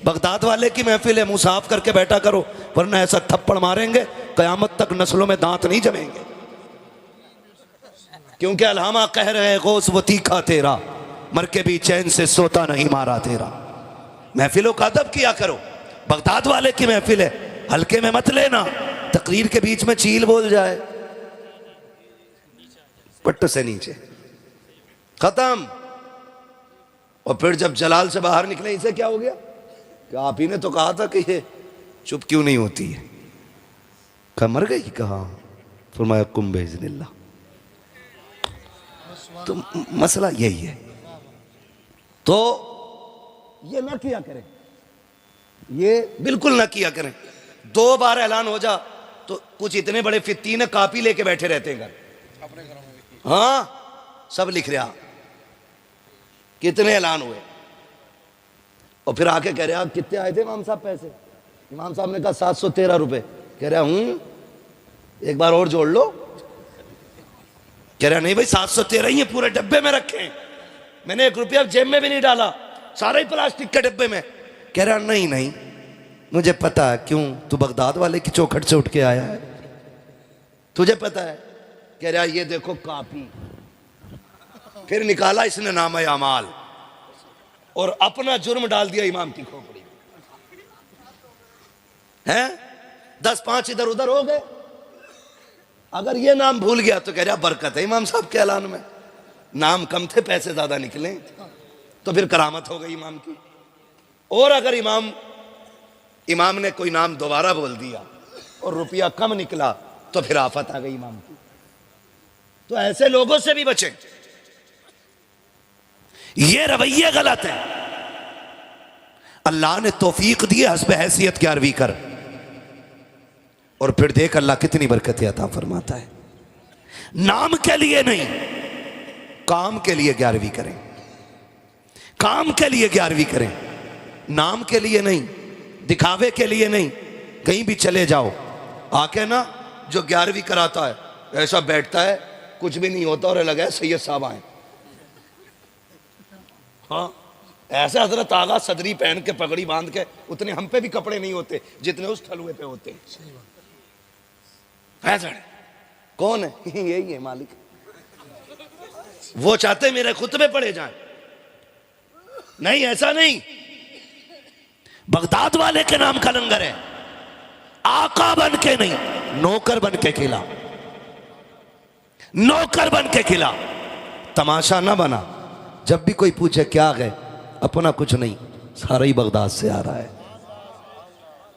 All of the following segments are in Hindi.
बगदाद वाले की महफिल है, मुंह साफ करके बैठा करो, वरना ऐसा थप्पड़ मारेंगे कयामत तक नस्लों में दांत नहीं जमेंगे। क्योंकि अलहामा कह रहे गौस वो तीखा तेरा, मर के भी चैन से सोता नहीं मारा तेरा। महफिलों का अदब किया करो। बगदाद वाले की महफिल है, हल्के में मत लेना। तकरीर के बीच में चील बोल जाए, पट्टू से नीचे खत्म। और फिर जब जलाल से बाहर निकले, इसे क्या हो गया कि आप ही ने तो कहा था कि ये चुप क्यों नहीं होती है। कहा मर गई, कहा फरमाया कुम बेइज़्निल्लाह। तो मसला यही है। तो ये ना किया करें, ये बिल्कुल ना किया करें। 2 बार ऐलान हो जा तो कुछ इतने बड़े फित्ती ने कापी लेके बैठे रहते हैं घर अपने घरों में। हाँ, सब लिख रहा कितने ऐलान हुए, और फिर आके कह रहे आप कितने आए थे इमाम साहब पैसे। इमाम साहब ने कहा 713 रुपए। कह रहा एक बार और जोड़ लो। कह रहा नहीं भाई 713 ही है, पूरे डब्बे में रखे हैं, मैंने 1 रुपया जेब में भी नहीं डाला, सारे ही प्लास्टिक के डब्बे में। कह रहा नहीं नहीं मुझे पता है, क्यों तू बगदाद वाले की चौखट से उठ के आया है, तुझे पता है। कह रहा ये देखो कापी। फिर निकाला इसने नाम अमाल और अपना जुर्म डाल दिया इमाम की खोपड़ी है। 10-5 इधर उधर हो गए। अगर ये नाम भूल गया तो कह रहा बरकत है इमाम साहब के ऐलान में, नाम कम थे पैसे ज्यादा निकले, तो फिर करामत हो गई इमाम की। और अगर इमाम ने कोई नाम दोबारा बोल दिया और रुपया कम निकला तो फिर आफत आ गई इमाम की। तो ऐसे लोगों से भी बचें, ये रवैये गलत है। अल्लाह ने तौफीक दी हस्ब हैसियत 11वीं कर, और फिर देख अल्लाह कितनी बरकतें अता फरमाता है। नाम के लिए नहीं, काम के लिए 11वीं करें, काम के लिए 11वीं करें, नाम के लिए नहीं, दिखावे के लिए नहीं। कहीं भी चले जाओ, आके ना जो 11वीं कराता है ऐसा बैठता है, कुछ भी नहीं होता और लगा है सैयद साहब आए। हाँ, ऐसे हजरत आगा सदरी पहन के पगड़ी बांध के, उतने हम पे भी कपड़े नहीं होते जितने उस ठलुए पे होते हैं। कौन है? यही है मालिक। वो चाहते मेरे खुतबे पढ़े जाएं, नहीं ऐसा नहीं। बगदाद वाले के नाम का लंगर है, आका बन के नहीं, नौकर बन के खिला, नौकर बन के खिला, तमाशा ना बना। जब भी कोई पूछे क्या गए, अपना कुछ नहीं, सारा ही बगदाद से आ रहा है,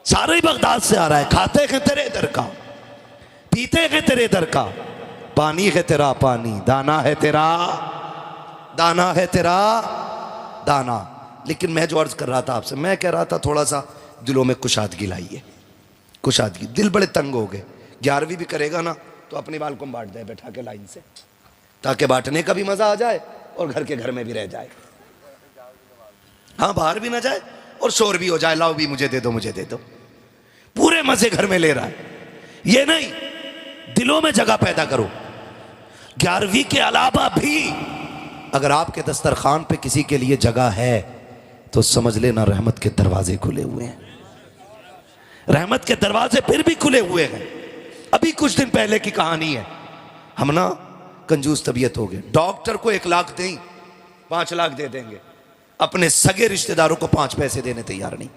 सारा ही बगदाद से आ रहा है। खाते हैं तेरे दर का, पीते हैं तेरे दर का, पानी है तेरा पानी, दाना है तेरा, दाना है तेरा दाना। लेकिन मैं जो अर्ज कर रहा था आपसे, मैं कह रहा था थोड़ा सा दिलों में कुशादगी लाइए, कुशादगी। दिल बड़े तंग हो गए। 11वीं भी करेगा ना तो अपने बाल को बांट दे बैठा के लाइन से, ताकि बांटने का भी मजा आ जाए और घर के घर में भी रह जाए। हाँ, बाहर भी ना जाए और शोर भी हो जाए, लाओ भी मुझे दे दो, मुझे दे दो, पूरे मजे घर में ले रहा है। ये नहीं, दिलों में जगह पैदा करो। 11वीं के अलावा भी अगर आपके दस्तरखान पे किसी के लिए जगह है तो समझ लेना रहमत के दरवाजे खुले हुए हैं, रहमत के दरवाजे फिर भी खुले हुए हैं। अभी कुछ दिन पहले की कहानी है, हम ना कंजूस तबीयत हो गए। डॉक्टर को 1 लाख दें, 5 लाख दे देंगे, अपने सगे रिश्तेदारों को 5 पैसे देने तैयार नहीं।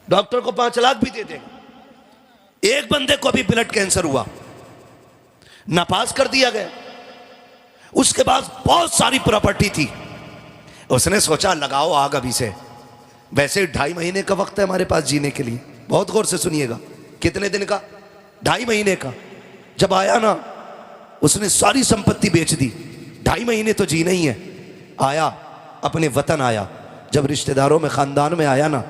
डॉक्टर को 5 लाख भी दे देंगे। एक बंदे को अभी ब्लड कैंसर हुआ, नापास कर दिया गया। उसके पास बहुत सारी प्रॉपर्टी थी, उसने सोचा लगाओ आग अभी से। वैसे 2.5 महीने का वक्त है हमारे पास जीने के लिए, बहुत गौर से सुनिएगा। कितने दिन का? 2.5 महीने का। जब आया ना, उसने सारी संपत्ति बेच दी, 2.5 महीने तो जीना ही है। आया अपने वतन आया, जब रिश्तेदारों में खानदान में आया ना,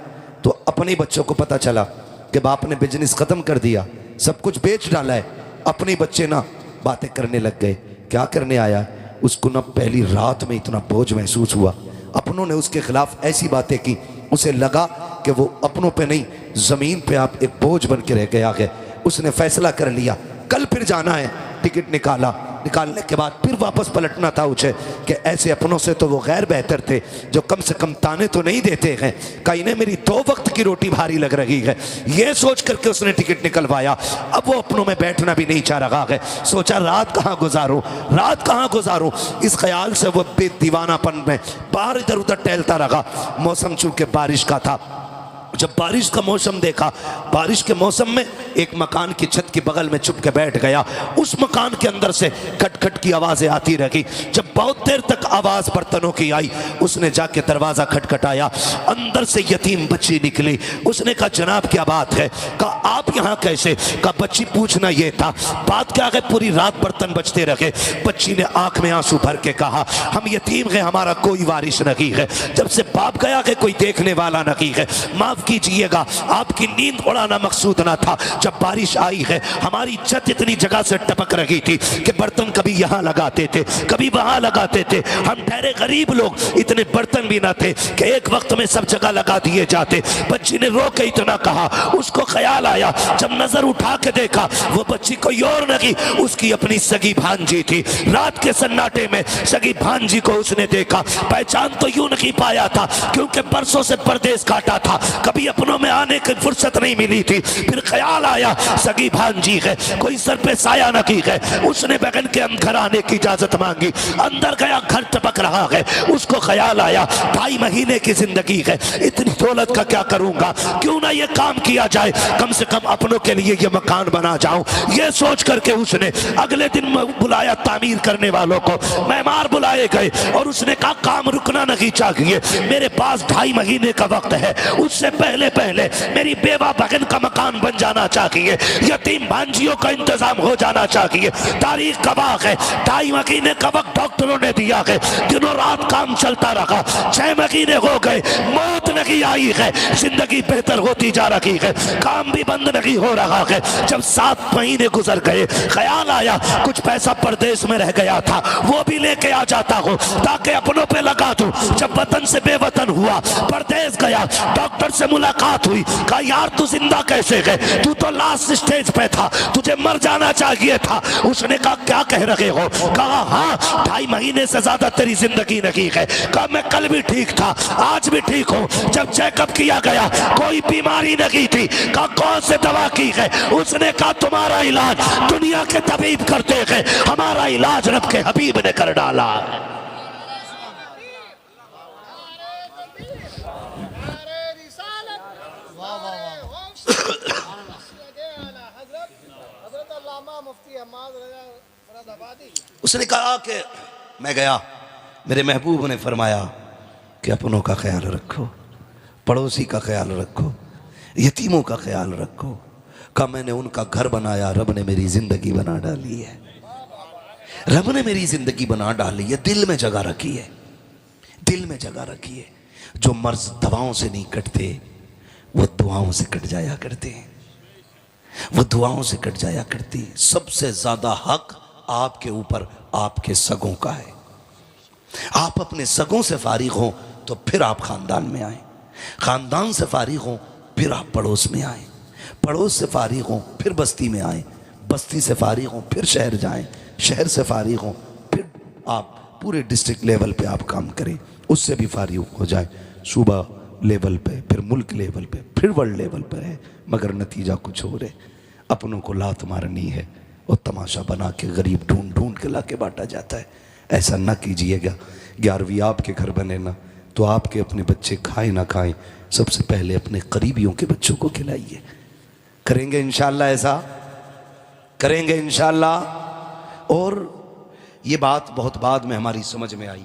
तो अपने बच्चों को पता चला कि बाप ने बिजनेस खत्म कर दिया, सब कुछ बेच डाला है। अपने बच्चे ना बातें करने लग गए, क्या करने आया। उसको ना पहली रात में इतना बोझ महसूस हुआ, अपनों ने उसके खिलाफ ऐसी बातें की, उसे लगा कि वो अपनों पे नहीं जमीन पे आप एक बोझ बन के रह गया है। उसने फैसला कर लिया कल फिर जाना है। टिकट निकाला, निकालने के बाद फिर वापस पलटना था उसे कि ऐसे अपनों से तो वो गैर बेहतर थे जो कम से कम ताने तो नहीं देते हैं, का इन्हें मेरी 2 वक्त की रोटी भारी लग रही है। ये सोच करके उसने टिकट निकलवाया। अब वो अपनों में बैठना भी नहीं चाह रहा है। सोचा रात कहाँ गुजारूं, रात कहाँ गुजारूं, इस ख्याल से वो दीवानापन में बाहर इधर उधर टहलता रहा। मौसम चूंकि बारिश का था, जब बारिश का मौसम देखा, बारिश के मौसम में एक मकान की छत के बगल में चुप के बैठ गया। उस मकान के अंदर से खटखट की आवाजें आती रही। जब बहुत देर तक आवाज बर्तनों की आई, उसने जाके दरवाजा खटखटाया। अंदर से यतीम बच्ची निकली। उसने कहा जनाब क्या बात है? कहा आप यहाँ कैसे? कहा बच्ची पूछना ये था, बात क्या है, पूरी रात बर्तन बजते रहे। बच्ची ने आंख में आंसू भर के कहा हम यतीम हैं, हमारा कोई वारिस नहीं है, जब से बाप गया है कोई देखने वाला नहीं है, माफ कीजिएगा आपकी नींद उड़ाना मकसूद ना था। जब बारिश आई है हमारी छत इतनी जगह से टपक रही थी कि बर्तन कभी यहाँ लगाते थे कभी वहां लगाते थे। हम ठहरे गरीब लोग, इतने बर्तन भी ना थे कि एक वक्त में सब जगह लगा दिए जाते। बच्ची ने रो के इतना कहा, उसको ख्याल आया, जब नजर उठा के देखा वो बच्ची कोई और नहीं, उसकी अपनी सगी भांजी थी। रात के सन्नाटे में सगी भांजी को उसने देखा, पहचान तो यूं नहीं पाया था क्योंकि बरसों से परदेश काटा था, कभी अपनों में आने की फुर्सत नहीं मिली थी। फिर ख्याल आया सगी भांजी है, कोई सर पे साया नहीं है। उसने बगन के घर आने की इजाजत मांगी, अंदर गया, घर टपक रहा है। उसको ख्याल आया 2.5 महीने की जिंदगी है, इतनी दौलत का क्या करूंगा, क्यों ना ये काम किया जाए, कम से कम अपनों के लिए ये मकान बना जाऊं। ये सोच करके उसने अगले दिन बुलाया तामीर करने वालों को, मेहमान बुलाए गए और उसने कहा काम रुकना नहीं चाहिए, मेरे पास 2.5 महीने का वक्त है, उससे पहले पहले मेरी बेवा बहन का मकान बन जाना चाहिए, यतीम भांजियों का इंतजाम हो जाना चाहिए। तारीख गवाह है 2.5 महीने का वक्त डॉक्टरों ने दिया है, दिनों रात काम चलता रहा। 6 महीने हो गए, मौत नहीं आई है, जिंदगी बेहतर होती जा रही है, काम भी बंद नहीं हो रहा है। जब 7 महीने गुजर गए, ख्याल आया कुछ पैसा परदेश में रह गया था, वो भी लेके आ जाता हूँ ताकि अपनों पे लगा दूं। जब वतन से बेवतन हुआ, परदेश गया, डॉक्टर से मुलाकात हुई, कहा यार तू जिंदा कैसे है, तू तो लास्ट स्टेज पे था, तुझे मर जाना चाहिए था। उसने कहा क्या कह रहे हो? कहा हाँ 2.5 महीने से ज्यादा तेरी जिंदगी नहीं है। कहा मैं कल भी ठीक था, आज भी ठीक हूँ। जब चेकअप किया गया कोई बीमारी नहीं थी। कहा कौन से दवा की है? उसने कहा तुम्हारा इलाज दुनिया के तबीब करते हैं, हमारा इलाज रब के हबीब ने कर डाला। उसने कहा कि मैं गया, मेरे महबूब ने फरमाया कि अपनों का ख्याल रखो, पड़ोसी का ख्याल रखो, यतीमों का ख्याल रखो। कहा मैंने उनका घर बनाया, रब ने मेरी जिंदगी बना डाली है, रब ने मेरी जिंदगी बना डाली है, दिल में जगह रखी है, दिल में जगह रखी है। जो मर्ज दवाओं से नहीं कटते वो दुआओं से कट जाया करते हैं, वो दुआओं से कट जाया करती है। सबसे ज्यादा हक आपके ऊपर आपके सगों का है। आप अपने सगों से फारिग हो तो फिर आप खानदान में आए, खानदान से फारिग हो फिर आप पड़ोस में आए, पड़ोस से फारिग हो फिर बस्ती में आए, बस्ती से फारिग हो फिर शहर जाएं, शहर से फारिग हो फिर आप पूरे डिस्ट्रिक्ट लेवल पे आप काम करें, उससे भी फारिग हो जाए, सूबा लेवल पे, फिर मुल्क लेवल पे, फिर वर्ल्ड लेवल पर है। मगर नतीजा कुछ हो रहे, अपनों को लात मारनी है और तमाशा बना के गरीब ढूंढ ढूंढ के ला के बांटा जाता है। ऐसा ना कीजिएगा। 11वीं आपके घर बने ना तो आपके अपने बच्चे खाए ना खाएं, सबसे पहले अपने करीबियों के बच्चों को खिलाइए। करेंगे इंशाल्लाह, ऐसा करेंगे इंशाल्लाह। और ये बात बहुत बाद में हमारी समझ में आई,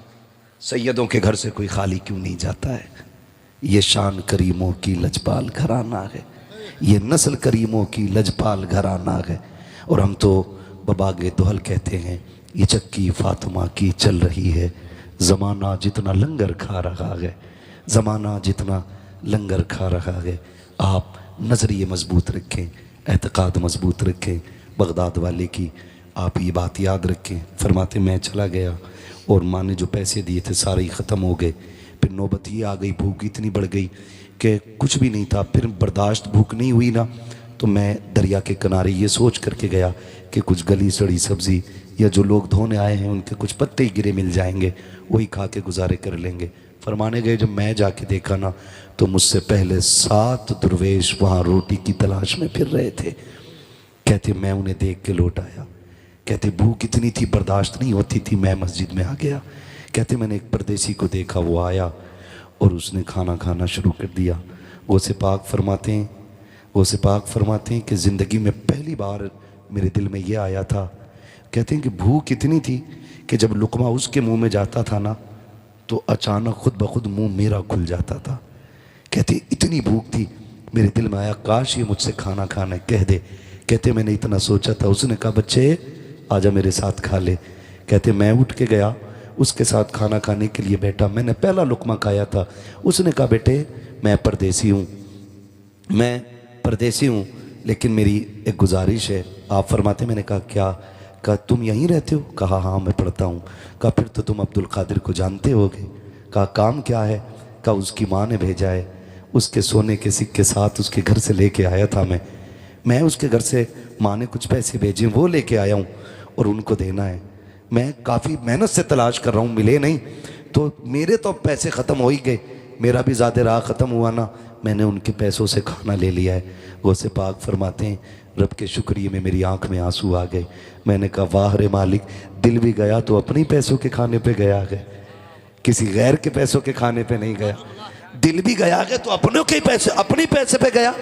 सैयदों के घर से कोई खाली क्यों नहीं जाता है। ये शान करीमों की लजपाल घराना है, ये नस्ल करीमों की लजपाल घराना है। और हम तो बबागे दोहल कहते हैं, ये चक्की फातिमा की चल रही है, ज़माना जितना लंगर खा रहा है, ज़माना जितना लंगर खा रहा है। आप नज़रिए मजबूत रखें, एतक़ाद मजबूत रखें। बगदाद वाले की आप ये बात याद रखें, फरमाते मैं चला गया और माँ ने जो पैसे दिए थे सारे ही ख़त्म हो गए। फिर नौबत ये आ गई, भूख इतनी बढ़ गई कि कुछ भी नहीं था, फिर बर्दाश्त भूख नहीं हुई ना, तो मैं दरिया के किनारे ये सोच करके गया कि कुछ गली सड़ी सब्ज़ी या जो लोग धोने आए हैं उनके कुछ पत्ते ही गिरे मिल जाएंगे, वही खा के गुजारे कर लेंगे। फरमाने गए जब मैं जाके देखा ना तो मुझसे पहले 7 दुर्वेश वहाँ रोटी की तलाश में फिर रहे थे। कहते मैं उन्हें देख के लौट आया। कहते भूख इतनी थी बर्दाश्त नहीं होती थी, मैं मस्जिद में आ गया। कहते मैंने एक परदेसी को देखा, वो आया और उसने खाना खाना शुरू कर दिया। वो से पाक फरमाते हैं कि ज़िंदगी में पहली बार मेरे दिल में ये आया था, कहते हैं कि भूख इतनी थी कि जब लुकमा उसके मुंह में जाता था ना तो अचानक खुद ब खुद मुंह मेरा खुल जाता था। कहते इतनी भूख थी, मेरे दिल में आया काश ये मुझसे खाना खाना कह दे। कहते मैंने इतना सोचा था। उसने कहा बच्चे आजा मेरे साथ खा ले। कहते मैं उठ के गया उसके साथ खाना खाने के लिए बैठा। मैंने पहला लुकमा खाया था। उसने कहा बेटे मैं परदेसी हूँ लेकिन मेरी एक गुजारिश है। आप फरमाते। मैंने कहा क्या? कहा तुम यहीं रहते हो? कहा हाँ मैं पढ़ता हूँ। कहा फिर तो तुम अब्दुल कादिर को जानते होगे। कहा काम क्या है? कहा उसकी माँ ने भेजा है, उसके सोने के सिक्के साथ उसके घर से लेके आया था मैं उसके घर से माँ ने कुछ पैसे भेजे, वो लेके आया हूँ और उनको देना है। मैं काफ़ी मेहनत से तलाश कर रहा हूँ, मिले नहीं तो मेरे तो पैसे ख़त्म हो ही गए, मेरा भी ज़्यादा राह ख़त्म हुआ ना, मैंने उनके पैसों से खाना ले लिया है। वो से पाक फरमाते हैं रब के शुक्रिया में मेरी आंख में आंसू आ गए। मैंने कहा वाह रे मालिक, दिल भी गया तो अपनी पैसों के खाने पे गया है, किसी गैर के पैसों के खाने पे नहीं गया। दिल भी गया है तो अपनों के पैसे, अपनी पैसे पे गया।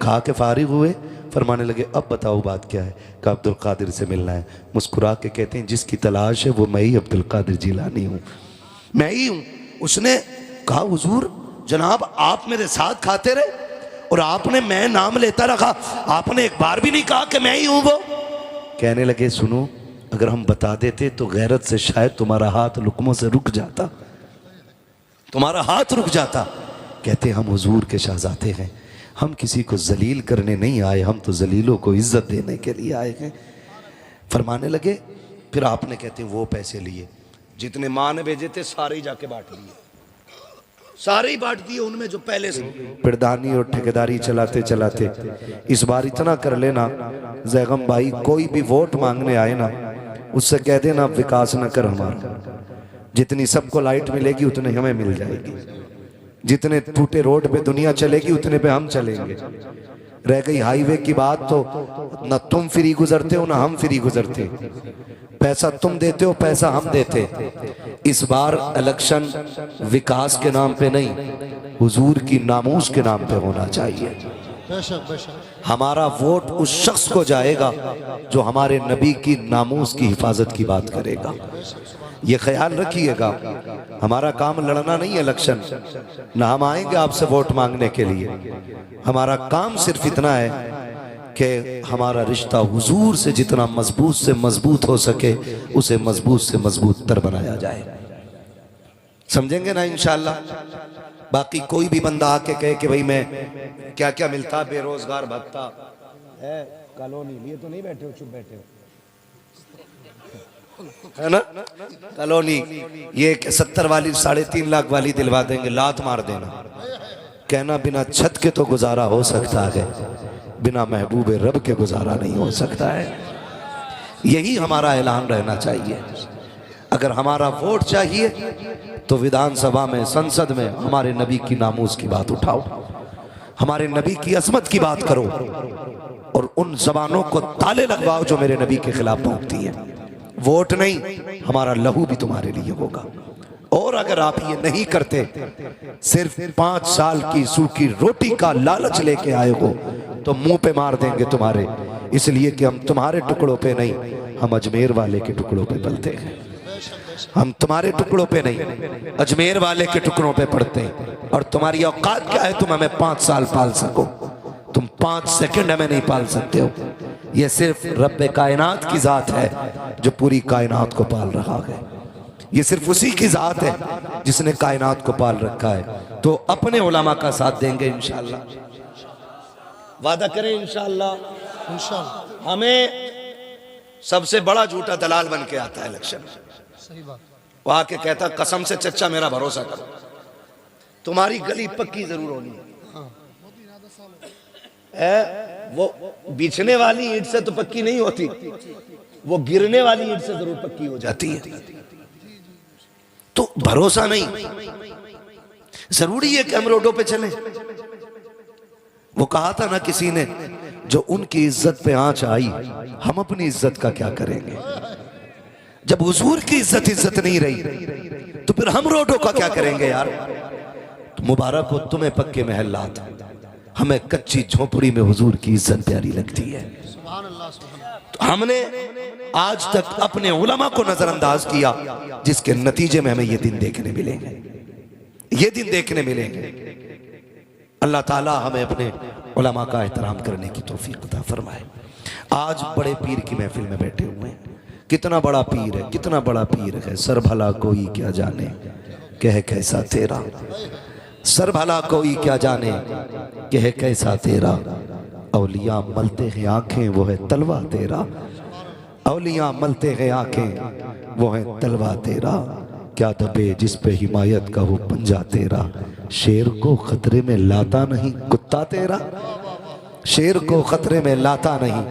खा के फारिग हुए, फरमाने लगे अब बताओ बात क्या है? कहा अब्दुल कादिर से मिलना है। मुस्कुरा के कहते हैं जिसकी तलाश है वो मैं ही अब्दुल कादिर जिलानी हूँ, मैं ही हूँ। उसने कहा हुजूर जनाब आप मेरे साथ खाते रहे और आपने मैं नाम लेता रखा, आपने एक बार भी नहीं कहा कि मैं ही हूँ वो। कहने लगे सुनो अगर हम बता देते तो गैरत से शायद तुम्हारा हाथ लुकमों से रुक जाता, तुम्हारा हाथ रुक जाता। कहते हम हुजूर के शहजादे हैं, हम किसी को जलील करने नहीं आए, हम तो जलीलों को इज्जत देने के लिए आए हैं। फरमाने लगे फिर आपने कहते वो पैसे लिए जितने माँ ने भेजे थे सारे ही जाके बांट लिए, सारे ही बांट दिए उनमें जो पहले से। प्रधानी और ठेकेदारी चलाते चलाते इस बार इतना कर लेना जैगम भाई, कोई भी वोट मांगने आए ना उससे कह देना विकास न कर हमारा, जितनी सबको लाइट मिलेगी उतने हमें मिल जाएगी, जितने टूटे रोड पे दुनिया चलेगी उतने पे हम चलेंगे। रह गई हाईवे की बात तो न तुम फ्री गुजरते हो ना हम फ्री गुजरते, पैसा तुम देते हो पैसा हम देते। इस बार इलेक्शन विकास के नाम पे नहीं हुजूर की नामूस के नाम पे होना चाहिए। हमारा वोट उस शख्स को जाएगा जो हमारे नबी की नामूस की हिफाजत की बात करेगा। ये ख्याल रखिएगा, हमारा काम लड़ना नहीं है इलेक्शन, ना हम आएंगे आपसे वोट मांगने के लिए। हमारा काम सिर्फ इतना है कि हमारा रिश्ता हुजूर से जितना मजबूत से मजबूत हो सके उसे मजबूत से मजबूत तर बनाया जाए। समझेंगे ना इंशाअल्लाह। बाकी कोई भी बंदा आके कहे कि भाई मैं क्या क्या मिलता, बेरोजगार भत्ता है, कॉलोनी लिए तो नहीं बैठे हो, चुप बैठे हो है ना, कॉलोनी ये 70 वाली 3.5 लाख वाली दिलवा देंगे, लात मार देना। कहना बिना छत के तो गुजारा हो सकता है, बिना महबूब रब के गुजारा नहीं हो सकता है। यही हमारा ऐलान रहना चाहिए। अगर हमारा वोट चाहिए तो विधानसभा में, संसद में हमारे नबी की नामूस की बात उठाओ, हमारे नबी की अजमत की बात करो और उन जबानों को ताले लगवाओ जो मेरे नबी के खिलाफ भौंकती है। वोट नहीं, हमारा लहू भी तुम्हारे लिए होगा। और अगर आप ये नहीं करते, सिर्फ 5 साल की सूखी रोटी का लालच लेके आए हो तो मुंह पे मार देंगे तुम्हारे, इसलिए कि हम तुम्हारे टुकड़ों पे नहीं, हम अजमेर वाले के टुकड़ों पे पलते हैं। हम तुम्हारे टुकड़ों पे नहीं अजमेर वाले के टुकड़ों पे पड़ते हैं। और तुम्हारी औकात क्या है तुम हमें 5 साल पाल सको, तुम 5 सेकंड हमें नहीं पाल सकते हो। यह सिर्फ रब्बे कायनात की जात है जो पूरी कायनात को पाल रहा है। ये सिर्फ उसी की जात है जिसने कायनात को पाल रखा है। तो अपने उलमा का साथ देंगे इंशाअल्लाह, वादा करें इंशाअल्लाह। इंशाअल्लाह हमें सबसे बड़ा झूठा दलाल बन के आता है इलेक्शन में, सही बात। वो आके कहता कसम से चचा मेरा भरोसा करो, तुम्हारी गली पक्की जरूर होनी है। वो बिछने वाली ईंट से तो पक्की नहीं होती, वो गिरने वाली ईंट से जरूर पक्की हो जाती है। तो भरोसा नहीं, जरूरी है कि हम रोडों पे चलें। वो कहा था ना किसी ने, जो उनकी इज्जत पे आंच आई, हम अपनी इज्जत का क्या करेंगे? जब हुजूर की इज्जत नहीं रही तो फिर हम रोडों का क्या करेंगे यार? तो मुबारक हो तुम्हें पक्के महल्लात, हमें कच्ची झोपड़ी में हुजूर की इज्जत प्यारी लगती है। तो हमने आज तक अपने उलमा को नजरअंदाज किया, जिसके नतीजे में हमें ये दिन देखने मिलेंगे, ये दिन देखने मिलेंगे। अल्लाह ताला हमें अपने उलमा का एहतराम करने की तौफीक अता फरमाए। आज बड़े पीर की महफिल में बैठे हुए हैं। कितना बड़ा पीर है, कितना बड़ा पीर है। सर भला कोई क्या जाने, कह कैसा तेरा। सर भला कोई क्या जाने, कह कैसा तेरा। औलिया मलते हैं आंखें, वो है तलवा तेरा। औलिया मलते हैं आंखें, वो है तलवा तेरा। क्या दबे जिस पे हिमायत का हो पंजा तेरा। शेर को खतरे में लाता नहीं कुत्ता तेरा। शेर को खतरे में लाता नहीं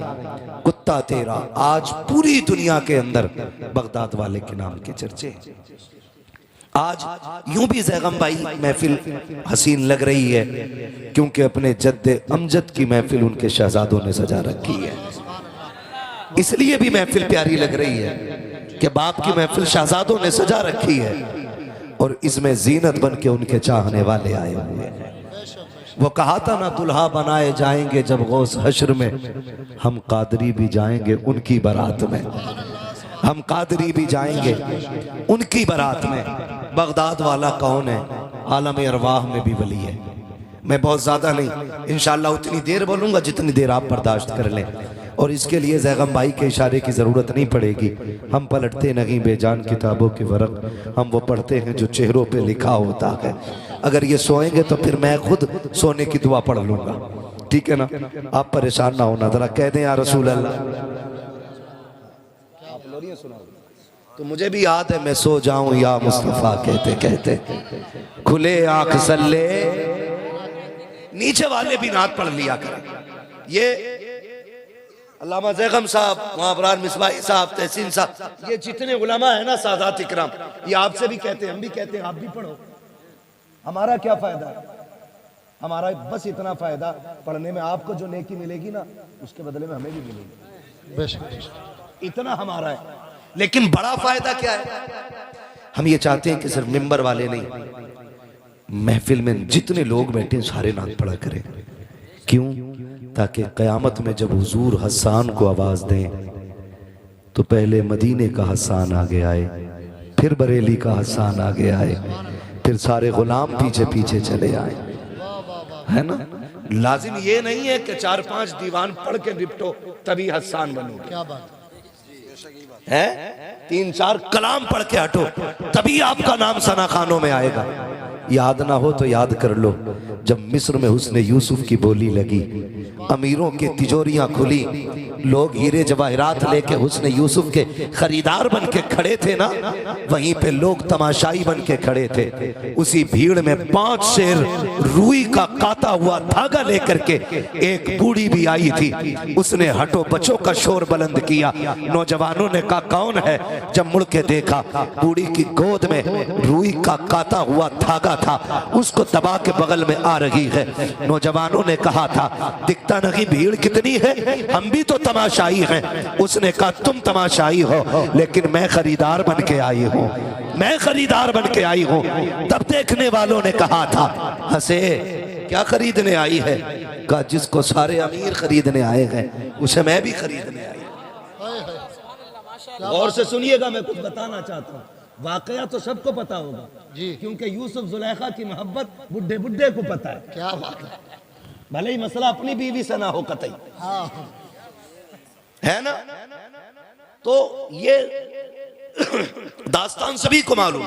कुत्ता तेरा। आज पूरी दुनिया के अंदर बगदाद वाले के नाम के चर्चे। आज यूं भी ज़ैगम भाई महफिल हसीन लग रही है, क्योंकि अपने जद्दे अमजद की महफिल उनके शहजादों ने सजा रखी है। इसलिए भी महफिल प्यारी लग रही है कि बाप की महफिल शहजादों ने सजा रखी है, और इसमें जीनत बन के उनके चाहने वाले आए हुए हैं। वो कहा था ना, दुल्हा बनाए जाएंगे जब गौस हश्र में, हम कादरी भी जाएंगे उनकी बारात में। हम कादरी भी जाएंगे उनकी बारात में। बगदाद वाला कौन है? आलम अरवाह में भी वली है। मैं बहुत ज़्यादा नहीं, इंशाअल्लाह उतनी देर बोलूँगा जितनी देर आप बर्दाश्त कर लें। और इसके लिए ज़ैगम भाई के इशारे की ज़रूरत नहीं पड़ेगी। हम पलटते नहीं बेजान किताबों के वरक, हम वो पढ़ते हैं जो चेहरों पे लिखा होता है। अगर ये सोएंगे तो फिर मैं खुद सोने की दुआ पढ़ लूँगा, ठीक है ना? आप परेशान ना होना, ज़रा कह दें या रसूल अल्लाह। तो मुझे भी याद है, मैं सो जाऊं या मुस्तफा कहते कहते, खुले आंख सल्ले। नीचे वाले भी नात पढ़ लिया करें। ये अल्लामा ज़ैगम साहब, मुआवरान मिसबाही साहब, तहसीन साहब, ये जितने उलमा है ना सादात इकराम, ये आपसे भी कहते हैं, हम भी कहते हैं, आप भी पढ़ो। हमारा क्या फायदा है? हमारा बस इतना फायदा, पढ़ने में आपको जो नेकी मिलेगी ना, उसके बदले में हमें भी मिलेगी, इतना हमारा है। लेकिन बड़ा फायदा क्या है? हम ये चाहते हैं कि सिर्फ मिंबर वाले नहीं, महफिल में जितने लोग बैठे सारे नात पढ़ा करें। क्यों? ताकि क़यामत में जब हुजूर हसन को आवाज दें तो पहले मदीने का हसन आगे आए, फिर बरेली का हसन आगे आए, फिर सारे गुलाम पीछे पीछे चले आए, है ना? लाजिम ये नहीं है कि 4-5 दीवान पढ़ के निपटो तभी हसन बनोगे। क्या बात है? 3-4 कलाम पढ़ के हटो तभी आपका नाम सना खानों में आएगा। याद ना हो तो याद कर लो, जब मिस्र में हुस्ने यूसुफ की बोली लगी, अमीरों की तिजोरियां खुली, लोग हीरे जवाहरात लेके हुस्ने यूसुफ के खरीदार बन के खड़े थे ना, वहीं पे लोग तमाशाई बन के खड़े थे। उसी भीड़ में 5 शेर रूई का काता हुआ धागा लेकर के एक बूढ़ी भी आई थी। उसने हटो बचो का शोर बुलंद किया। नौजवानों ने कहा कौन है? जब मुड़ के देखा, बूढ़ी की गोद में रूई का काता हुआ धागा था, उसको दबा के बगल में आ रही है। नौजवानों ने कहा था दिखता नहीं भीड़ कितनी है, हम भी तो तमाशाई हैं। उसने कहा तुम तमाशाई हो, लेकिन मैं खरीदार बन के आई हूँ, मैं खरीदार बन के आई हूँ। तब देखने वालों ने कहा था, हंसे, क्या खरीदने आई है? कहा जिसको सारे अमीर खरीदने आए हैं उसे मैं भी खरीदने आई। और से सुनिएगा, मैं कुछ बताना चाहता हूँ। वाकया तो सबको पता होगा जी, क्योंकि यूसुफ जुलेखा की मोहब्बत बुढ़े बुढ़े को पता है। क्या बात है? भले ही मसला अपनी बीवी से ना हो कतई, है ना? तो ये दास्तान सभी को मालूम,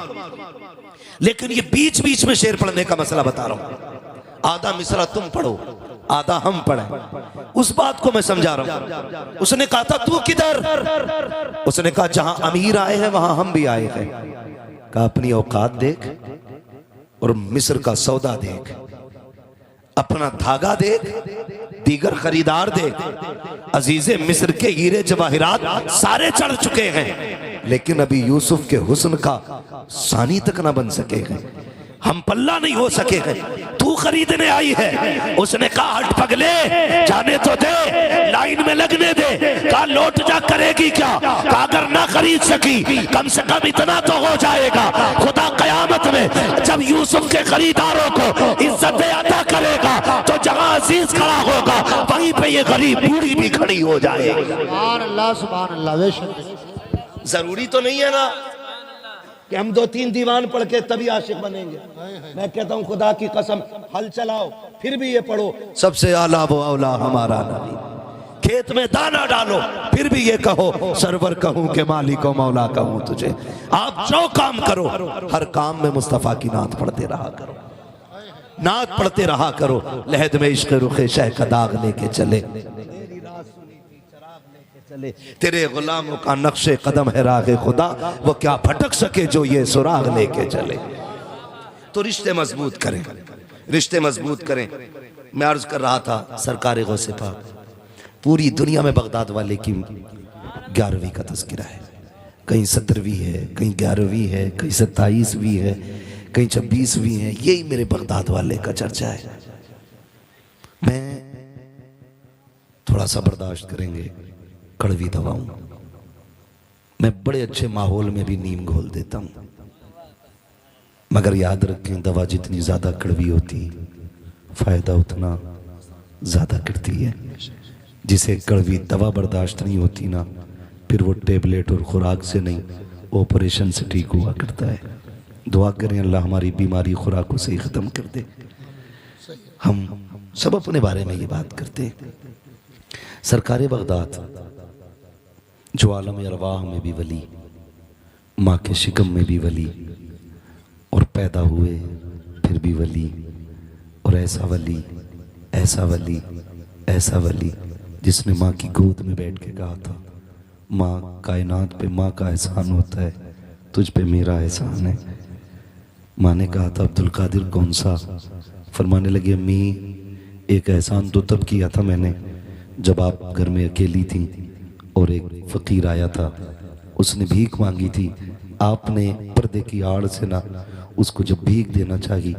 लेकिन ये बीच बीच में शेर पढ़ने का मसला बता रहा हूं। आधा मिसरा तुम पढ़ो, आधा हम पढ़े। उस बात को मैं समझा रहा हूं। उसने कहा था तू किधर? उसने कहा जहां अमीर आए हैं वहां हम भी आए हैं। कहा अपनी औकात देख और मिस्र का सौदा देख, अपना धागा देख दीगर खरीदार दे, अजीज़े मिस्र के हीरे जवाहिरात सारे चढ़ चुके हैं, लेकिन अभी यूसुफ के हुस्न का सानी तक ना बन सके हैं, हम पल्ला नहीं हो सके हैं। तू खरीदने आई है। उसने कहा हट पगले, जाने तो दे, लाइन में लगने दे। कहा लौट जा, करेगी क्या? कहा अगर ना खरीद सकी कम से कम इतना तो हो जाएगा, खुदा कयामत में जब यूसुफ के खरीदारों को इज्जत अता करेगा तो जहां अजीज खड़ा होगा वहीं पे ये गरीब बूढ़ी भी खड़ी हो जाएगी। सुभान अल्लाह, सुभान अल्लाह। जरूरी तो नहीं है ना कि हम 2-3 दीवान पढ़ के तभी आशिक बनेंगे। मैं कहता हूं खुदा की कसम, हल चलाओ फिर भी ये पढ़ो, सबसे आला वो औला हमारा नबी। खेत में दाना डालो फिर भी ये कहो सरवर कहूं के मालिक मौला कहूं तुझे। आप जो काम करो हर काम में मुस्तफा की नात पढ़ते रहा करो, नात पढ़ते रहा करो। लहद में इश्क रुखे शह का दाग लेके चले, तेरे गुलामों का नक्शे कदम है रागे खुदा, वो क्या भटक सके जो ये सुराग लेके चले। तो रिश्ते मजबूत करें, रिश्ते मजबूत करें। मैं अर्ज कर रहा था सरकार गौसे पाक, पूरी दुनिया में बगदाद वाले की 11वीं का तज़किरा है, कहीं 17वीं है, कहीं 11वीं है, कहीं 27वीं है, कहीं 26वीं है। यही मेरे बगदाद वाले का चर्चा है। मैं थोड़ा सा बर्दाश्त करेंगे कड़वी दवाऊं, मैं बड़े अच्छे माहौल में भी नीम घोल देता हूं, मगर याद रखें दवा जितनी ज्यादा कड़वी होती फायदा उतना ज्यादा करती है। जिसे कड़वी दवा बर्दाश्त नहीं होती ना, फिर वो टेबलेट और खुराक से नहीं ऑपरेशन से ठीक हुआ करता है। दुआ करें अल्लाह हमारी बीमारी खुराकों से ही ख़त्म कर दे। हम सब अपने बारे में ये बात करते हैं। सरकार बगदाद जो आलम अरवाह में भी वली, माँ के शिकम में भी वली, और पैदा हुए फिर भी वली, और ऐसा वली, ऐसा वली, ऐसा वली जिसने माँ की गोद में बैठ के कहा था माँ कायनात पे माँ का एहसान होता है, तुझ पे मेरा एहसान है। माँ ने कहा था अब्दुल कादिर कौन सा? फरमाने लगी अम्मी एक एहसान तो तब किया था मैंने जब आप घर में अकेली थी और एक फ़कीर आया था, उसने भीख मांगी थी, आपने पर्दे की आड़ से ना उसको जब भीख देना चाहिए,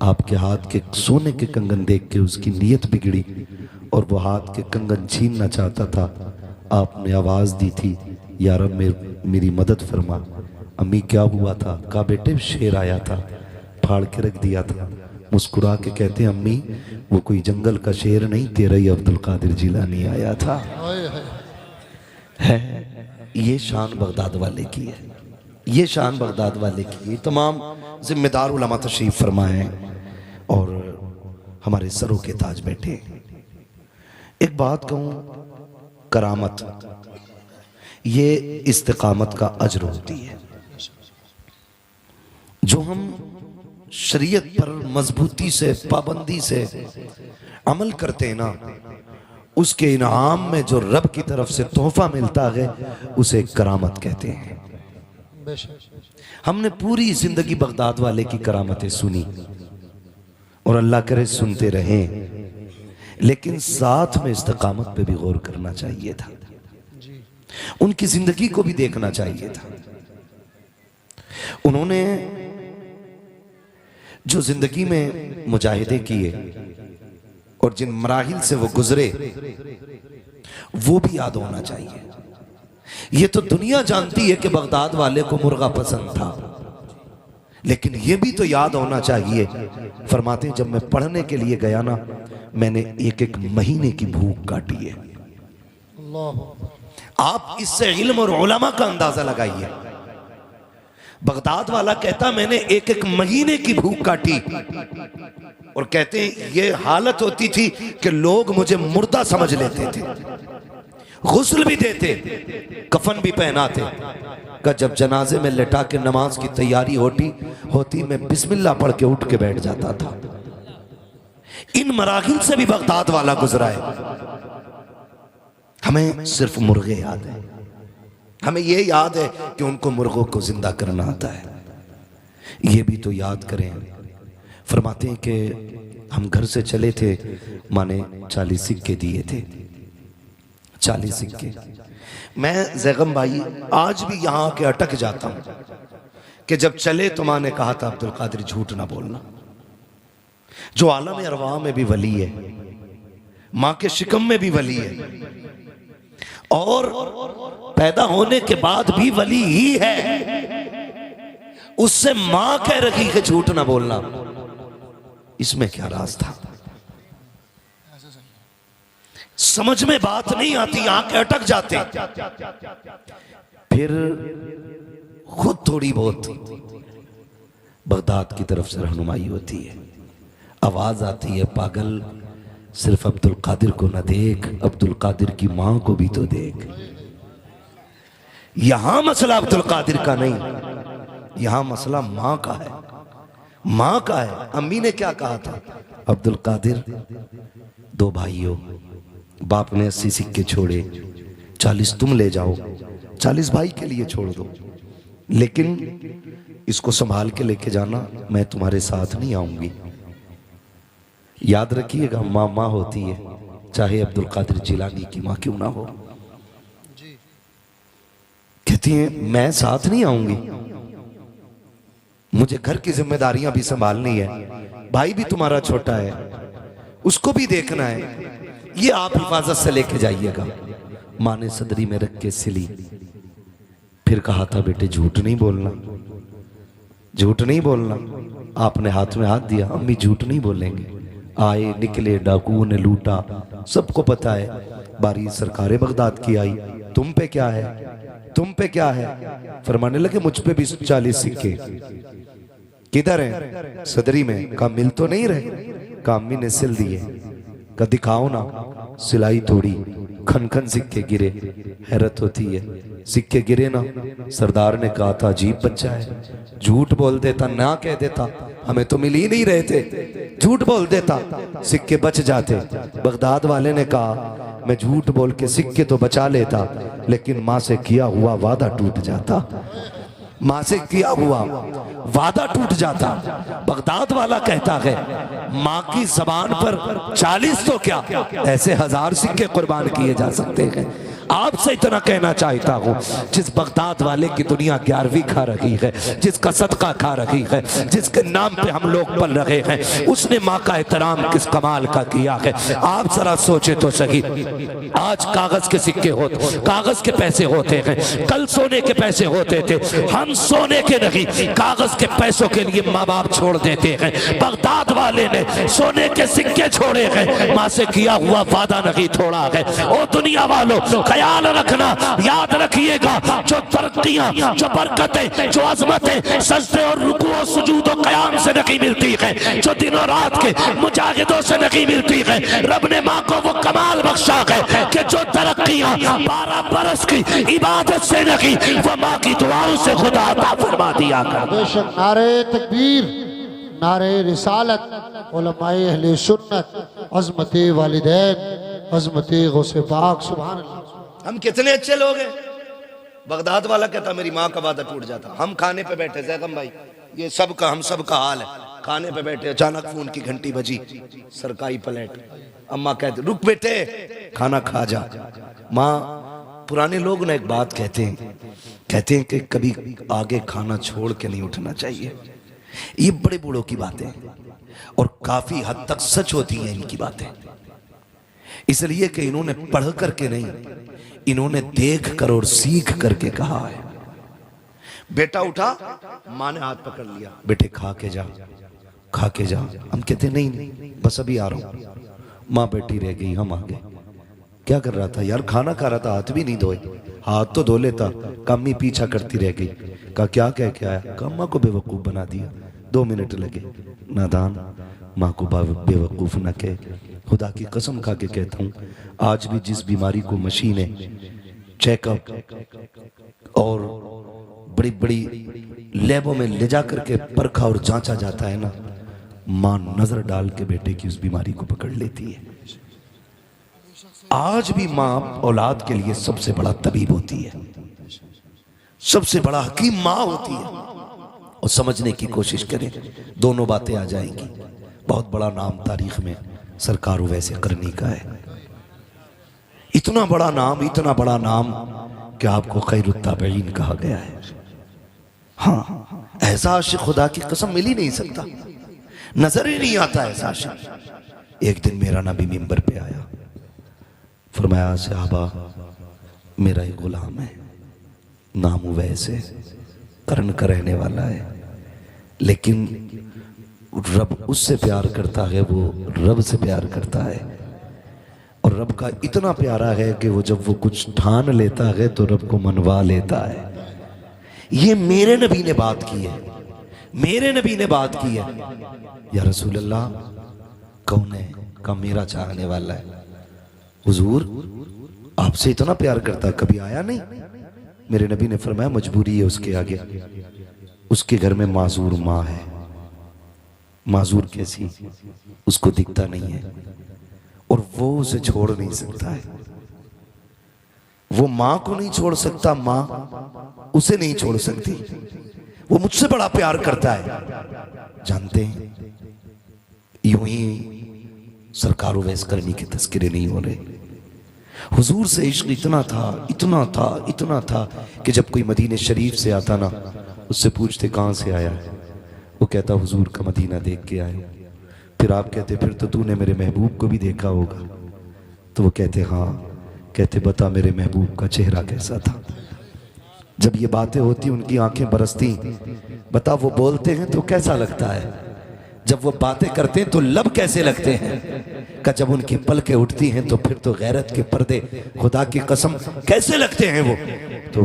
आपके हाथ के सोने के कंगन देख के उसकी नीयत बिगड़ी और वो हाथ के कंगन छीनना चाहता था। आपने आवाज़ दी थी या रब मेरी मदद फरमा। अम्मी क्या हुआ था? कहा बेटे शेर आया था, फाड़ के रख दिया था। मुस्कुरा के कहते हैं अम्मी वो कोई जंगल का शेर नहीं, तेरा ही अब्दुल कादिर जिलानी आया था। है ये शान बगदाद वाले की है, ये शान बगदाद वाले की है। तमाम जिम्मेदार उलमा तशरीफ फरमाए और हमारे सरों के ताज बैठे। एक बात कहूं, करामत ये इस्तिकामत का अजर होती है। जो हम शरीयत पर मजबूती से पाबंदी से अमल करते हैं ना, उसके इनाम में जो रब की तरफ से तोहफा मिलता है उसे करामत कहते हैं। हमने पूरी जिंदगी बगदाद वाले की करामतें सुनी और अल्लाह करे सुनते रहें, लेकिन साथ में इस्तिकामत पे भी गौर करना चाहिए था, उनकी जिंदगी को भी देखना चाहिए था। उन्होंने जो जिंदगी में मुजाहिदे किए और जिन मराहिल से वो गुजरे वो भी याद होना चाहिए। ये तो दुनिया जानती है कि बगदाद वाले को मुर्गा पसंद था, लेकिन ये भी तो याद होना चाहिए। फरमाते हैं जब मैं पढ़ने के लिए गया ना, मैंने एक एक महीने की भूख काटी है। आप इससे इल्म और उलमा का अंदाजा लगाइए। बगदाद वाला कहता मैंने एक एक महीने की भूख काटी, और कहते हैं ये हालत होती थी कि लोग मुझे मुर्दा समझ लेते थे, गुस्ल भी देते, कफन भी पहनाते। का जब जनाजे में लेटा के नमाज की तैयारी होती मैं बिस्मिल्लाह पढ़ के उठ के बैठ जाता था। इन मराहिल से भी बगदाद वाला गुजरा है। हमें सिर्फ मुर्गे याद है, हमें ये याद है कि उनको मुर्गों को जिंदा करना आता है। ये भी तो याद करें। फरमाते हैं कि हम घर से चले थे, माँ ने 40 सिक्के दिए थे, 40 सिक्के। मैं जैगम भाई आज भी यहाँ आके अटक जाता हूँ कि जब चले तो माँ ने कहा था अब्दुल कादिर झूठ ना बोलना। जो आलम अरवाह में भी वली है, माँ के शिकम में भी वली है, और पैदा होने के बाद भी वली ही है, उससे माँ कह रही कि झूठ ना बोलना, इसमें क्या राज था? समझ में बात नहीं आती, आंखें अटक जाते। फिर खुद थोड़ी बहुत बगदाद की तरफ से रहनुमाई होती है, आवाज आती है, पागल सिर्फ अब्दुल कादिर को न देख, अब्दुल कादिर की मां को भी तो देख। यहां मसला अब्दुल कादिर का नहीं, यहां मसला मां का है, मां का है। अम्मी ने क्या कहा था? अब्दुल कादिर, 2 भाइयों, बाप ने 80 सिक्के छोड़े, 40 तुम ले जाओ, 40 भाई के लिए छोड़ दो, लेकिन इसको संभाल के लेके जाना, मैं तुम्हारे साथ नहीं आऊंगी। याद रखिएगा, माँ माँ होती है, चाहे अब्दुल कादिर जिलानी की माँ क्यों ना हो। कहती है मैं साथ नहीं आऊंगी, मुझे घर की जिम्मेदारियां भी संभालनी है, भाई भी तुम्हारा छोटा है, उसको भी देखना है, ये आप हिफाजत से लेके जाइएगा। माँ ने सदरी में रख के सिली, फिर कहा था बेटे झूठ नहीं बोलना, झूठ नहीं बोलना। आपने हाथ में हाथ दिया, अम्मी झूठ नहीं बोलेंगे। आए निकले, डाकुओं ने लूटा, सबको पता है, बारी सरकारे बगदाद की आई, तुम पे क्या है, तुम पे क्या है? फरमाने लगे मुझ पे भी 40 सिक्के। किधर हैं? सदरी में। कहा मिल तो नहीं रहे? कहा अम्मी ने सिल दिए। कहा दिखाओ ना। सिलाई तोड़ी, खन खन सिक्के गिरे। हैरत होती है, सिक्के गिरे ना। सरदार ने कहा था अजीब बच्चा है, झूठ बोल देता, ना कह देता हमें तो मिल ही नहीं रहे थे, झूठ बोल देता, सिक्के बच जाते। बगदाद वाले ने कहा मैं झूठ बोल के सिक्के तो बचा लेता, लेकिन माँ से किया हुआ वादा टूट जाता, माँ से किया हुआ वादा टूट जाता। बगदाद वाला कहता है माँ की जबान पर 40 तो क्या, ऐसे 1000 सिक्के कुर्बान किए जा सकते हैं। आपसे इतना कहना चाहता हूँ, जिस बगदाद वाले की दुनिया 11वीं खा रही है, जिसका सदका खा रही है, जिसके नाम पे हम लोग पल रहे हैं, उसने माँ का एहतराम किस कमाल का किया है। आप जरा सोचे तो सही, आज कागज के सिक्के होते, कागज के पैसे होते हैं, कल सोने के पैसे होते थे। हम सोने के नहीं, कागज के पैसों के लिए माँ बाप छोड़ देते हैं। बगदाद वाले ने सोने के सिक्के छोड़े हैं, माँ से किया हुआ वादा नहीं तोड़ा है। ओ दुनिया वालों, ख्याल रखना, याद रखिएगा, जो तरक्कियां, जो बरकतें, जो अजमतें सजदे और रुकू और सुजूद और क़याम से नहीं मिलती है, जो दिनों रात के मुजाहिदों से नहीं मिलती है, रब ने माँ को वो कमाल बख्शा है कि जो तरक्कियां 12 बरस की इबादत से नहीं, वो माँ की दुआओं से खुदा अता फरमा दिया कर। बेशक नारे तकबीर, नारे रिसालत, उलमाए अहले सुन्नत, अज़मते वालिदैन, अज़मते गौसे पाक, सुभान अल्लाह। हम कितने अच्छे लोग हैं। बगदाद वाला कहता मेरी माँ का वादा टूट जाता। हम खाने पे बैठे, जैगम भाई ये सबका, हम सबका हाल है, खाने पे बैठे, अचानक फोन की घंटी बजी, सरकारी प्लेट, अम्मा कहते रुक बेटे खाना खा जा। माँ, पुराने लोग ना एक बात कहते हैं कि कभी आगे खाना छोड़ के नहीं उठना चाहिए। ये बड़े बूढ़ों की बातें और काफी हद तक सच होती हैं इनकी बातें, इसलिए कि इन्होंने पढ़ करके नहीं, इन्होंने देख कर और सीख करके कहा है। बेटा उठा, माँ ने हाथ पकड़ लिया, बेटे खा के जा, खा के जा। हम कहते नहीं बस अभी आ रहा हूं। माँ बैठी रह गई, हम आ गए। क्या कर रहा था यार? खाना खा रहा था, हाथ भी नहीं धोए। हाथ तो धो लेता। कम्मी पीछा करती रह गई। कहा क्या कह के आया? अम्मा को बेवकूफ बना दिया। 2 मिनट लगे। नादान, माँ को बेवकूफ न कह। खुदा की कसम खा के कहता हूँ, आज भी जिस बीमारी को मशीनें, चेकअप और बड़ी बड़ी लैबों में ले जा करके परखा और जांचा जाता है ना, माँ नजर डाल के बेटे की उस बीमारी को पकड़ लेती है। आज भी माँ औलाद के लिए सबसे बड़ा तबीब होती है, सबसे बड़ा हकीम माँ होती है। और समझने की कोशिश करें, दोनों बातें आ जाएंगी। बहुत बड़ा नाम तारीख में सरकार वैसे करनी का है। इतना बड़ा नाम कि आपको खैरुत ताबईन कहा गया है। हाँ, ऐसा आशिक खुदा की कसम मिल ही नहीं सकता, नजर ही नहीं आता ऐसा आशिक। एक दिन मेरा नबी मिंबर पे आया, फरमाया सहाबा मेरा एक गुलाम है, नाम वैसे कर्न का रहने वाला है, लेकिन रब उससे प्यार करता है, वो रब से प्यार करता है, और रब का इतना प्यारा है कि वो जब वो कुछ ठान लेता है तो रब को मनवा लेता है। ये मेरे नबी ने बात की है, मेरे नबी ने बात की है। या रसूल अल्लाह कौन है? का मेरा चाहने वाला है। हुजूर आपसे इतना प्यार करता, कभी आया नहीं? मेरे नबी ने फरमाया मजबूरी है उसके आगे, उसके घर में माजूर माँ है। माजूर कैसी? उसको दिखता नहीं है और वो उसे छोड़ नहीं सकता है। वो माँ को नहीं छोड़ सकता, माँ उसे नहीं छोड़ सकती। वो मुझसे बड़ा प्यार करता है। जानते हैं, यूं ही सरकार वैस करनी के तस्करे नहीं हो रहे। हुजूर से इश्क इतना था कि जब कोई मदीने शरीफ से आता ना, उससे पूछते कहाँ से आया है, वो कहता हुजूर का मदीना देख के आए। फिर आप कहते फिर तो तूने मेरे महबूब को भी देखा होगा, तो वो कहते हाँ। कहते बता मेरे महबूब का चेहरा कैसा था? जब ये बातें होती उनकी आंखें बरसती। बता वो बोलते हैं तो कैसा लगता है, जब वो बातें करते हैं तो लब कैसे लगते हैं? का जब उनकी पलकें उठती हैं तो फिर तो गैरत के पर्दे खुदा की कसम कैसे लगते हैं वो। तो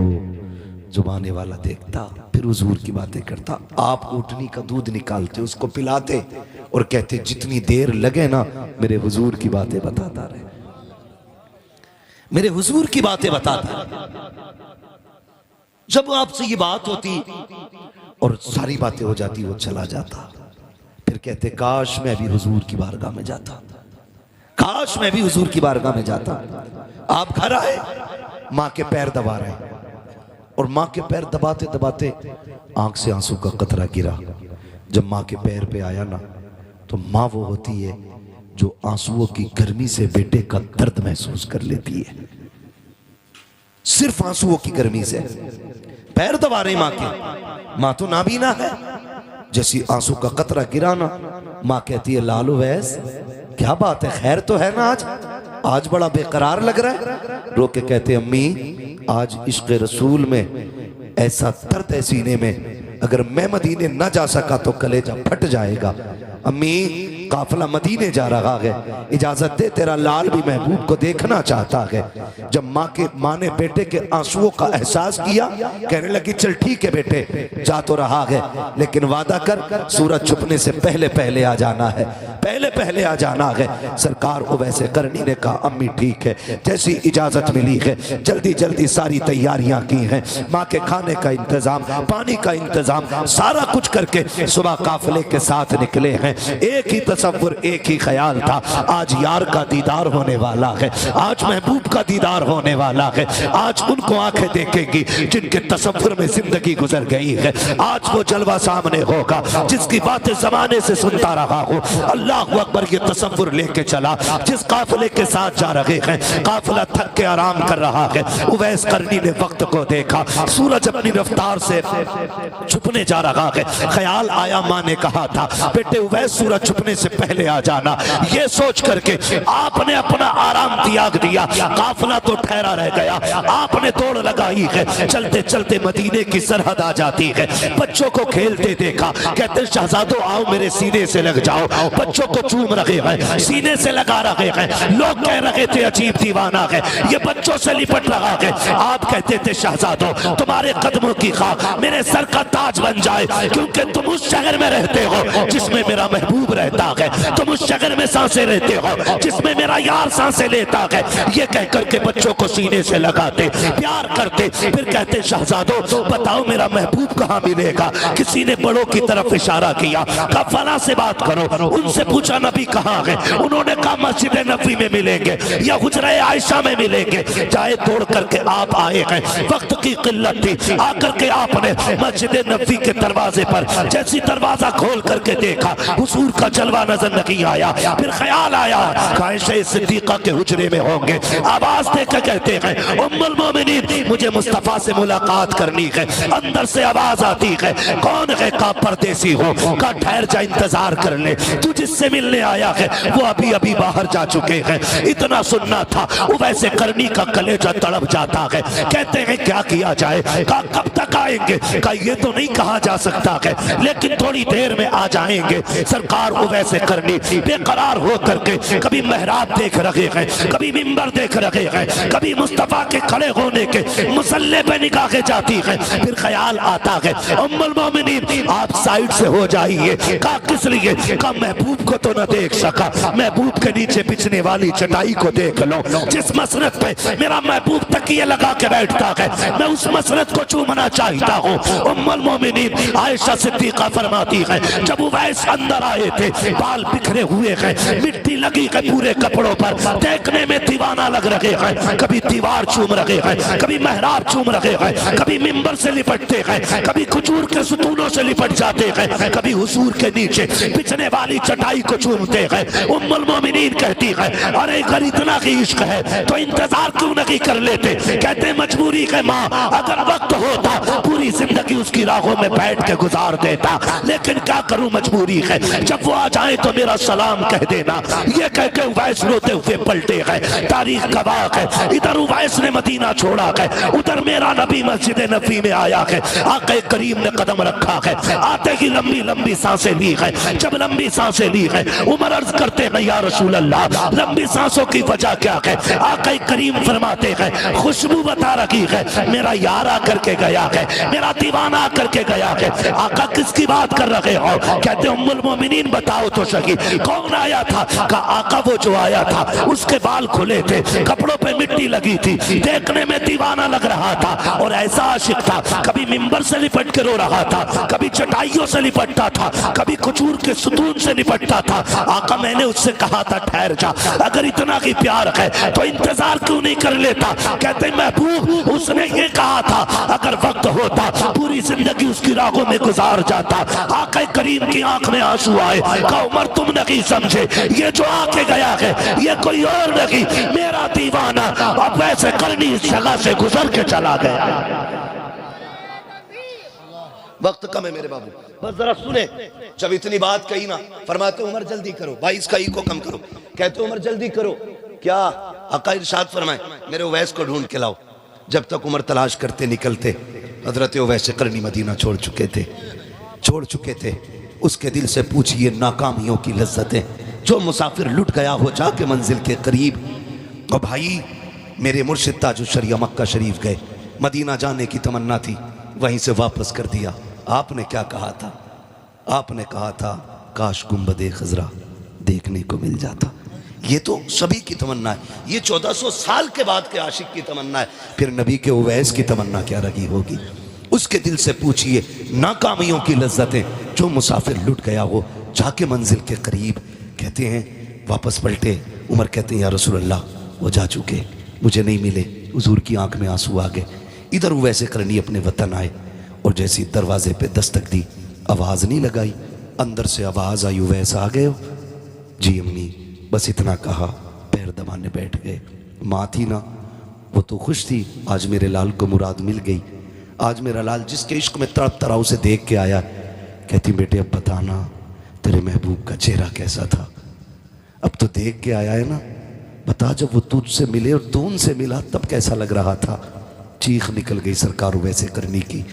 जुबाने वाला देखता, फिर हुजूर की बातें करता। आप ऊँटनी का दूध निकालते, उसको पिलाते और कहते जितनी देर लगे ना मेरे हुजूर की बातें बताता रहे, मेरे हुजूर की बातें बताता रहे। जब आपसे ये बात होती और सारी बातें हो जाती, वो चला जाता। फिर कहते काश मैं भी हुजूर की बारगाह में जाता, काश मैं भी हुजूर की बारगाह में जाता। आप घर आए, माँ के पैर दबा रहे, और माँ के पैर दबाते दबाते आंख से आंसू का कतरा गिरा। जब माँ के पैर पे आया ना, तो माँ वो होती है जो आंसुओं की गर्मी से बेटे का दर्द महसूस कर लेती है, सिर्फ आंसुओं की गर्मी से। पैर दबा रही माँ के, माँ तो नाबीना है। जैसी आंसू का कतरा गिरा ना, माँ कहती है लालू वैस क्या बात है, खैर तो है ना? आज बड़ा बेकरार लग रहा है। रो के कहते अम्मी आज इश्क रसूल में ऐसा दर्द है सीने में, अगर मैं मदीने न जा सका तो कलेजा फट जाएगा। अम्मी काफिला मदीने जा रहा है, इजाजत दे तेरा लाल भी महबूब को देखना चाहता है। जब माँ ने बेटे के आंसुओं का एहसास किया, कहने लगी चल ठीक है बेटे जा तो रहा है, लेकिन वादा कर सूरज छुपने से पहले पहले आ जाना है, पहले पहले आ जाना है। सरकार को वैसे करनी ने कहा अम्मी ठीक है। जैसी इजाजत मिली है जल्दी जल्दी सारी तैयारियां की हैं, माँ के खाने का इंतजाम, पानी का इंतजाम, सारा कुछ करके सुबह काफिले के साथ निकले हैं। एक ही तसव्वुर, एक ही ख्याल था, आज यार का दीदार होने वाला है, आज महबूब का दीदार होने वाला है, आज उनको आंखें देखेंगी जिनके तसव्वुर में जिंदगी गुजर गई है, आज वो जलवा सामने होगा जिसकी बातें जमाने से सुनता रहा हूँ। अल्लाह अकबर, ये तसव्वुर लेके चला। जिस काफिले के साथ जा रहे हैं, काफिला थक के आराम कर रहा है। उवैस करनी ने वक्त को देखा, सूरज अपनी रफ्तार से छुपने जा रहा है। ख्याल आया, माँ ने कहा था बेटे उवैस सूरज छुपने से पहले आ जाना। ये सोच करके आपने अपना आराम त्याग दिया, काफिला तो ठहरा रह गया। आपने दौड़ लगाई है, चलते चलते मदीने की सरहद आ जाती है। बच्चों को खेलते देखा, कहते शहजादो आओ मेरे सीने से लग जाओ। बच्चों को चूम रहे हैं, सीने से लगा रहे हैं। लोग कह रहे थे अजीब दीवाना है, ये बच्चों से लिपट रहा है। आप कहते थे शहजादो तुम्हारे कदमों की खाक मेरे सर का ताज बन जाए, क्योंकि तुम उस शहर में रहते हो जिसमें मेरा महबूब रहता है, तुम उस शहर में सांसें लेते हो जिसमें मेरा यार सांसें लेता है। ये कह करके बच्चों को सीने से लगाते, प्यार करते, फिर कहते शहजादो बताओ मेरा महबूब कहाँ मिलेगा। किसी ने बड़ों की तरफ इशारा किया, कहा फला से बात करो, उनसे पूछा नबी कहाँ है? उन्होंने कहा मस्जिद नबी में मिलेंगे या हुजरा आयशा में मिलेंगे। चाहे तोड़ करके आप आए हैं, वक्त की किल्लत थी, आकर के आपने मस्जिद नबी के दरवाजे पर जैसी दरवाजा खोल करके देखा, हुजूर का जलवा नजर नहीं आया। फिर ख्याल आया आयशा सिद्दीका के हुजरे में होंगे। आवाज देकर कहते हैं उम्मुल मोमिनीन मुझे मुस्तफा से मुलाकात करनी है। अंदर से आवाज आती है कौन है? का परदेसी हो, का ठहर जा इंतजार कर ले, तू जिससे मिलने आया है वो अभी अभी बाहर जा चुके हैं। इतना सुनना था। वैसे करनी का कलेजा तड़प जाता है। कहते हैं क्या किया जाए? का कब तक आएंगे? का ये तो नहीं कहा जा सकता है, लेकिन थोड़ी देर में आ जाएंगे। सरकार वैसे करनी बेकरार हो करके कभी मेहराब देख रहे हैं, कभी मिंबर देख रहे हैं, कभी मुस्तफा के खड़े होने के मुसल्ले पे निगाहें जाती हैं। फिर ख्याल आता है उम्मुल मोमिनीन आप साइड से हो जाइए। का किस लिए? का महबूब को तो न देख सका, महबूब के नीचे बिछने वाली चटाई को देख लो। जिस मसरत पे मेरा महबूब तकिए लगा के बैठता है, मैं उस मसरत को चूमना चाहता हूँ। उम्मुल मोमिनीन आयशा सिद्दीका फरमाती है जब उवैस अंदर आए थे, बाल बिखरे हुए हैं, मिट्टी लगी है पूरे कपड़ों पर, देखने में दीवाना लग रहे हैं। कभी दीवार चूम रहे हैं, कभी मेहराब चूम रहे हैं, कभी मिंबर से लिपटते हैं, कभी खजूर के सुतूनों से लिपट जाते हैं, कभी हुजूर के नीचे बिछने वाली चटाई को चूमते हैं। उम्मुल मोमिनीन कहती है अरे अगर इतना ही इश्क है तो इंतजार क्यों नहीं कर लेते? कहते मजबूरी है माँ, अगर वक्त होता पूरी जिंदगी उसकी राहों में बैठ के गुजार देता, लेकिन क्या करूं मजबूरी है। जब वो आ जाए तो मेरा सलाम कह देना। ये कह के उवैस रोते हुए पलटे हैं। तारीख गवाह है, इधर उवैस ने मदीना छोड़ा है, उधर मेरा नबी मस्जिद नबी में आया है। आके करीम ने कदम रखा है, आते ही लंबी लंबी सांसें ली है। जब लंबी सांसें ली है उमर अर्ज करते हैं या रसूल अल्लाह लंबी सांसों की वजह क्या है? आके करीम फरमाते हैं खुशबू बता रखी है, मेरा यार आकर के गया है, मेरा दीवाना आकर के गया है। आका किसकी बात कर रहे हो? कहते उम्मुल मोमिनीन बताओ तो सही कौन आया था? का आका वो जो आया था उसके बाल खुले थे, कपड़ों पे मिट्टी लगी थी, देखने में दीवाना लग रहा था और ऐसा आशिक था, कभी मिंबर से लिपट के रो रहा था, कभी चटाइयों से लिपटता था, कभी खजूर के सुतून से लिपटता था। आका मैंने उससे कहा था ठहर जा, अगर इतना ही प्यार है तो इंतजार क्यों नहीं कर लेता? कहते महबूब उसने ये कहा था अगर वक्त होता पूरी जिंदगी उसकी राहों में गुजार जाता। आका करीम की आंख में आंसू आए। कहा उमर तुम नहीं समझे, ये जो आके गया है ये कोई और नहीं, मेरा दीवाना। अब वैसे करनी इस जगह से गुजर के चला गया। वक्त कम है मेरे बाबू, बस जरा सुने। जब इतनी बात कही ना, फरमाते उमर जल्दी करो, भाई इसका ई को कम करो। कहते उमर जल्दी करो। क्या? आका इरशाद फरमाए मेरे उवैस को ढूंढ के लाओ। जब तक उमर तलाश करते निकलते, हजरत उवैस करनी मदीना छोड़ चुके थे। उसके दिल से पूछिए नाकामियों की लज्जतें, जो मुसाफिर लुट गया हो जाके मंजिल के करीब। और भाई मेरे मुर्शिद ताजुश शरिया मक्का शरीफ गए, मदीना जाने की तमन्ना थी, वहीं से वापस कर दिया। आपने क्या कहा था? आपने कहा था काश गुंबदे खजरा देखने को मिल जाता। ये तो सभी की तमन्ना है, ये 1400 साल के बाद के आशिक की तमन्ना है। फिर नबी के उवैस की तमन्ना क्या रही होगी? उसके दिल से पूछिए नाकामियों की लज्जतें, जो मुसाफिर लुट गया हो जाके मंजिल के करीब। कहते हैं वापस पलटे। उमर कहते हैं या रसूल अल्लाह वो जा चुके, मुझे नहीं मिले। हुजूर की आंख में आंसू आ गए। इधर उवैस करनी अपने वतन आए और जैसी दरवाजे पे दस्तक दी, आवाज़ नहीं लगाई, अंदर से आवाज़ आई उवैस आ गए हो? जी अम्मी, बस इतना कहा, पैर दबाने बैठ गए। माँ थी ना, वो तो खुश थी, आज मेरे लाल को मुराद मिल गई। आज मेरा लाल जिसके इश्क में तड़प तड़ा उसे देख के आया। कहती बेटे अब बताना तेरे महबूब का चेहरा कैसा था? अब तो देख के आया है ना, बता जब वो तुझसे मिले और तू उनसे मिला तब कैसा लग रहा था? चीख निकल गई सरकार वैसे करनी की।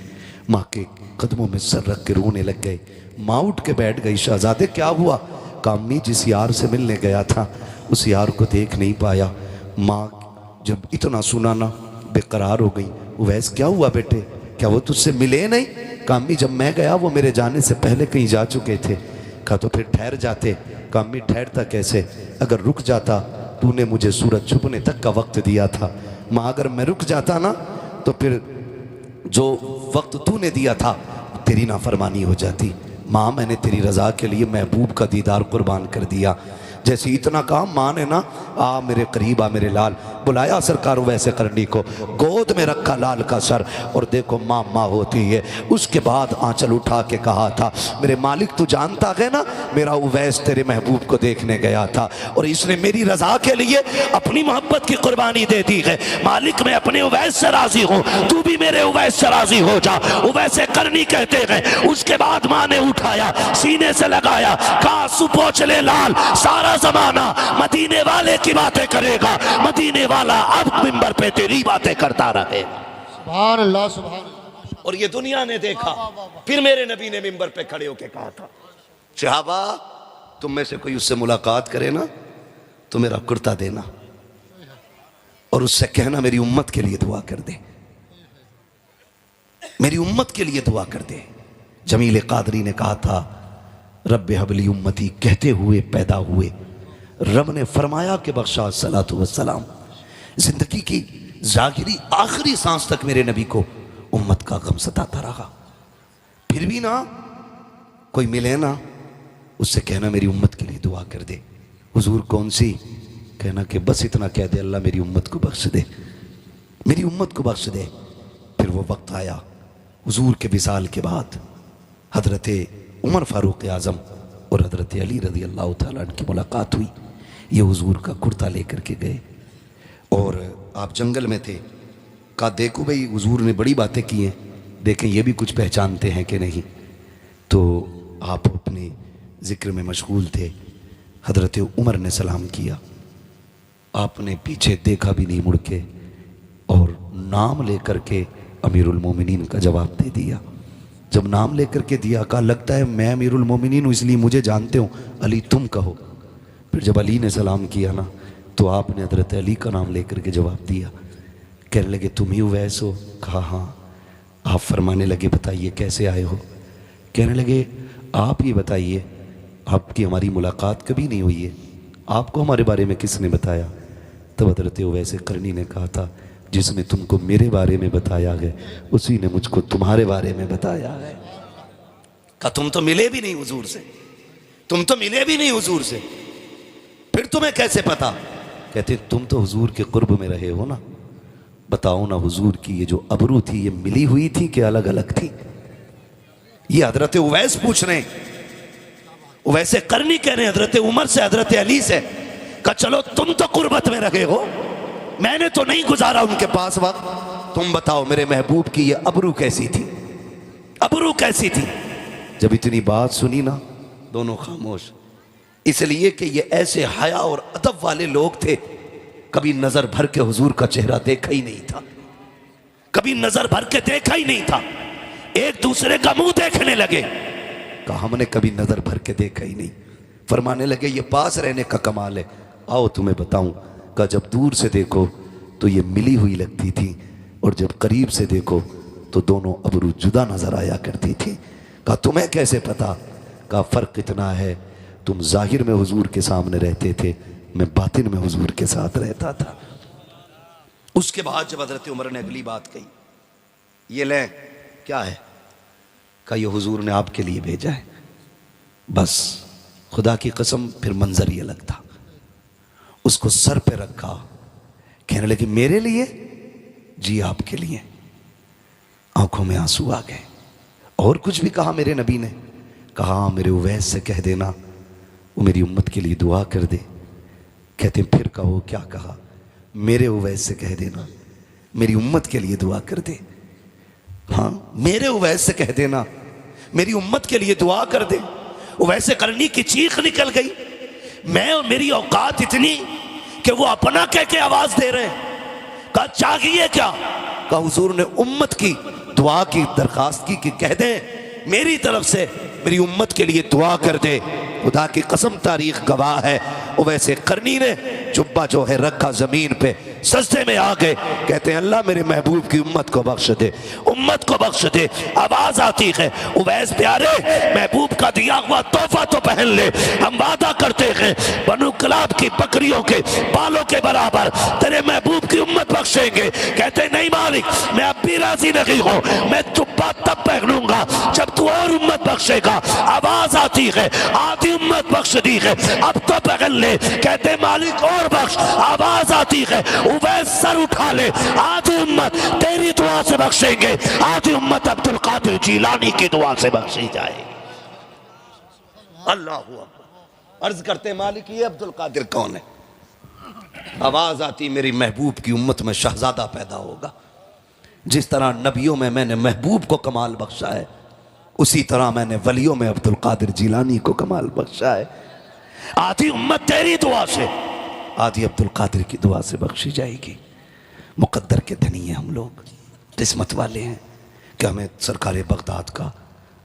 माँ के कदमों में सर रख के रोने लग गए। माँ उठ के बैठ गई। शहजादे क्या हुआ? कामी जिस यार से मिलने गया था उस यार को देख नहीं पाया। माँ जब इतना सुना ना बेकरार हो गई। उवैस क्या हुआ बेटे, क्या वो तुझसे मिले नहीं? कामी जब मैं गया वो मेरे जाने से पहले कहीं जा चुके थे। कहा तो फिर ठहर जाते। कामी ठहरता कैसे, अगर रुक जाता, तूने मुझे सूरज छुपने तक का वक्त दिया था। माँ अगर मैं रुक जाता ना तो फिर जो वक्त तूने दिया था तेरी नाफरमानी हो जाती। माँ मैंने तेरी रज़ा के लिए महबूब का दीदार कुर्बान कर दिया। जैसे इतना कहा माँ ने ना आ मेरे करीब आ मेरे लाल, बुलाया सरकार वैसे करनी को, गोद में रखा लाल का सर और देखो माँ माँ होती है। उसके बाद आंचल उठा के कहा था मेरे मालिक तू जानता है ना मेरा उवैस तेरे महबूब को देखने गया था और इसने मेरी रज़ा के लिए अपनी मोहब्बत की कुर्बानी दे दी है। मालिक मैं अपने उवैस से राजी हूँ, तू भी मेरे उवैस से राजी हो जा। उवैसे करनी कहते हैं। उसके बाद माँ ने उठाया सीने से लगाया, कहा सुपोच ले लाल, सारा जमाना मदीने वाले की बातें करेगा, मदीने वाला अब मिंबर पे तेरी बातें करता रहेगा। सुभान अल्लाह सुभान अल्लाह। और ये दुनिया ने देखा। फिर मेरे नबी ने मिंबर पे खड़े होकर कहा था सहाबा तुम में से कोई उससे मुलाकात करे ना तो मेरा कुर्ता देना और उससे कहना मेरी उम्मत के लिए दुआ कर दे, मेरी उम्मत के लिए दुआ कर दे। जमील कादरी ने कहा था रब्बे हबली उम्मती कहते हुए पैदा हुए, रब ने फरमाया कि बख्शा सलातु वस्सलाम, जिंदगी की जाहिरी आखिरी सांस तक मेरे नबी को उम्मत का गम सताता रहा। फिर भी ना कोई मिले ना उससे कहना मेरी उम्मत के लिए दुआ कर दे। हुजूर कौन सी? कहना कि बस इतना कह दे अल्लाह मेरी उम्मत को बख्श दे, मेरी उम्मत को बख्श दे। फिर वो वक्त आया हुजूर के विसाल के बाद हजरत उमर फारूक आज़म और हजरत अली रज़ी अल्लाह तआला अन्हु की मुलाकात हुई। ये हुजूर का कुर्ता लेकर के गए और आप जंगल में थे। कहा देखो भाई हुजूर ने बड़ी बातें की हैं, देखें ये भी कुछ पहचानते हैं कि नहीं। तो आप अपने ज़िक्र में मशगूल थे। हजरत उमर ने सलाम किया, आपने पीछे देखा भी नहीं मुड़ के और नाम लेकर के अमीरुल मोमिनीन का जवाब दे दिया। जब नाम लेकर के दिया कहा लगता है मैं अमीरुल मोमिनीन हूँ इसलिए मुझे जानते हो, अली तुम कहो। फिर जब अली ने सलाम किया ना तो आपने हजरत अली का नाम लेकर के जवाब दिया। कहने लगे तुम ही उवैस हो? कहा हाँ। आप फरमाने लगे बताइए कैसे आए हो? कहने लगे आप ये बताइए आपकी हमारी मुलाकात कभी नहीं हुई है, आपको हमारे बारे में किसने बताया? तब हजरत उवैस करनी ने कहा था जिसने तुमको मेरे बारे में बताया है उसी ने मुझको तुम्हारे बारे में बताया है। कहा तुम तो मिले भी नहीं हुजूर से, तुम तो मिले भी नहीं हुजूर से, फिर तुम्हें कैसे पता? कहते तुम तो हुजूर के कुर्ब में रहे हो ना, बताओ ना हुजूर की ये जो अबरू थी ये मिली हुई थी कि अलग अलग थी? ये हजरत उवैस पूछ रहे हैं। वैसे करनी कह रहे हैं हजरत उमर से हजरत अली से। कहा चलो तुम तो कुर्बत में रहे हो, मैंने तो नहीं गुजारा उनके पास वक्त, तुम बताओ मेरे महबूब की ये अबरू कैसी थी, अबरू कैसी थी? जब इतनी बात सुनी ना दोनों खामोश, इसलिए कि ये ऐसे हया और अदब वाले लोग थे, कभी नजर भर के हुजूर का चेहरा देखा ही नहीं था, कभी नजर भर के देखा ही नहीं था। एक दूसरे का मुंह देखने लगे। कहा हमने कभी नजर भर के देखा ही नहीं। फरमाने लगे ये पास रहने का कमाल है, आओ तुम्हें बताऊं। कहा जब दूर से देखो तो ये मिली हुई लगती थी और जब करीब से देखो तो दोनों अबरू जुदा नजर आया करती थी। कहा तुम्हें कैसे पता? कहा फर्क इतना है तुम जाहिर में हुजूर के सामने रहते थे, मैं बातिन में हुजूर के साथ रहता था। उसके बाद जब हजरत उमर ने अगली बात कही, ये ले क्या है? कहा ये हुजूर ने आपके लिए भेजा है। बस खुदा की कसम फिर मंजर ये अलग था। उसको सर पे रखा, कहने लगे मेरे लिए? जी आपके लिए। आंखों में आंसू आ गए। और कुछ भी कहा मेरे नबी ने? कहा मेरे उवैस से कह देना वो मेरी उम्मत के लिए दुआ कर दे। कहते फिर कहो क्या कहा? मेरे उवैस से कह देना मेरी उम्मत के लिए दुआ कर दे। हाँ मेरे उवैस से कह देना मेरी उम्मत के लिए दुआ कर दे। उवैसे करनी की चीख निकल गई, मैं और मेरी औकात इतनी कि वो अपना कह के आवाज दे रहे हैं। कहा चाहिए क्या? कहा हुजूर ने उम्मत की दुआ की दरखास्त की कि कह दे मेरी तरफ से मेरी उम्मत के लिए दुआ कर दे। खुदा की कसम तारीख गवाह है, वैसे करनी ने जुब्बा जो है रखा जमीन पे, सजदे में आ गए, कहते हैं अल्लाह मेरे महबूब की उम्मत को बख्श दे, उम्मत को बख्श दे। आवाज आती है उवैस प्यारे महबूब का दिया हुआ तोहफा तो पहन ले, हम वादा करते हैं बनु कलाब की बकरियों के बालों के बराबर तेरे महबूब की उम्मत बख्शेंगे। कहते नहीं मालिक मैं अब भी राजी नहीं हूं, मैं जुब्बा तब पहनूंगा जब तू और उम्मत बख्शेगा। आवाज आती है आधी उम्मत बख्श दी है, अब तो पहन ले। कहते मालिक और बख्श। आवाज आती है उवैस सर उठा ले, आधी उम्मत तेरी दुआ से बख्शेंगे, आधी उम्मत अब्दुल कादिर जीलानी की दुआ से बख्शी जाएगी। अल्लाह हू अकबर। अर्ज करते मालिक ये अब्दुल कादिर कौन है? आवाज आती मेरी महबूब की उम्मत में शहजादा पैदा होगा। जिस तरह नबियों में मैंने महबूब को कमाल बख्शा है, उसी तरह मैंने वलियों में अब्दुल कादिर जिलानी को कमाल बख्शा है। आधी उम्मत तेरी दुआ से, आधी अब्दुल कादिर की दुआ से बख्शी जाएगी। मुकद्दर के धनी हैं हम लोग, किस्मत वाले हैं कि हमें सरकार बगदाद का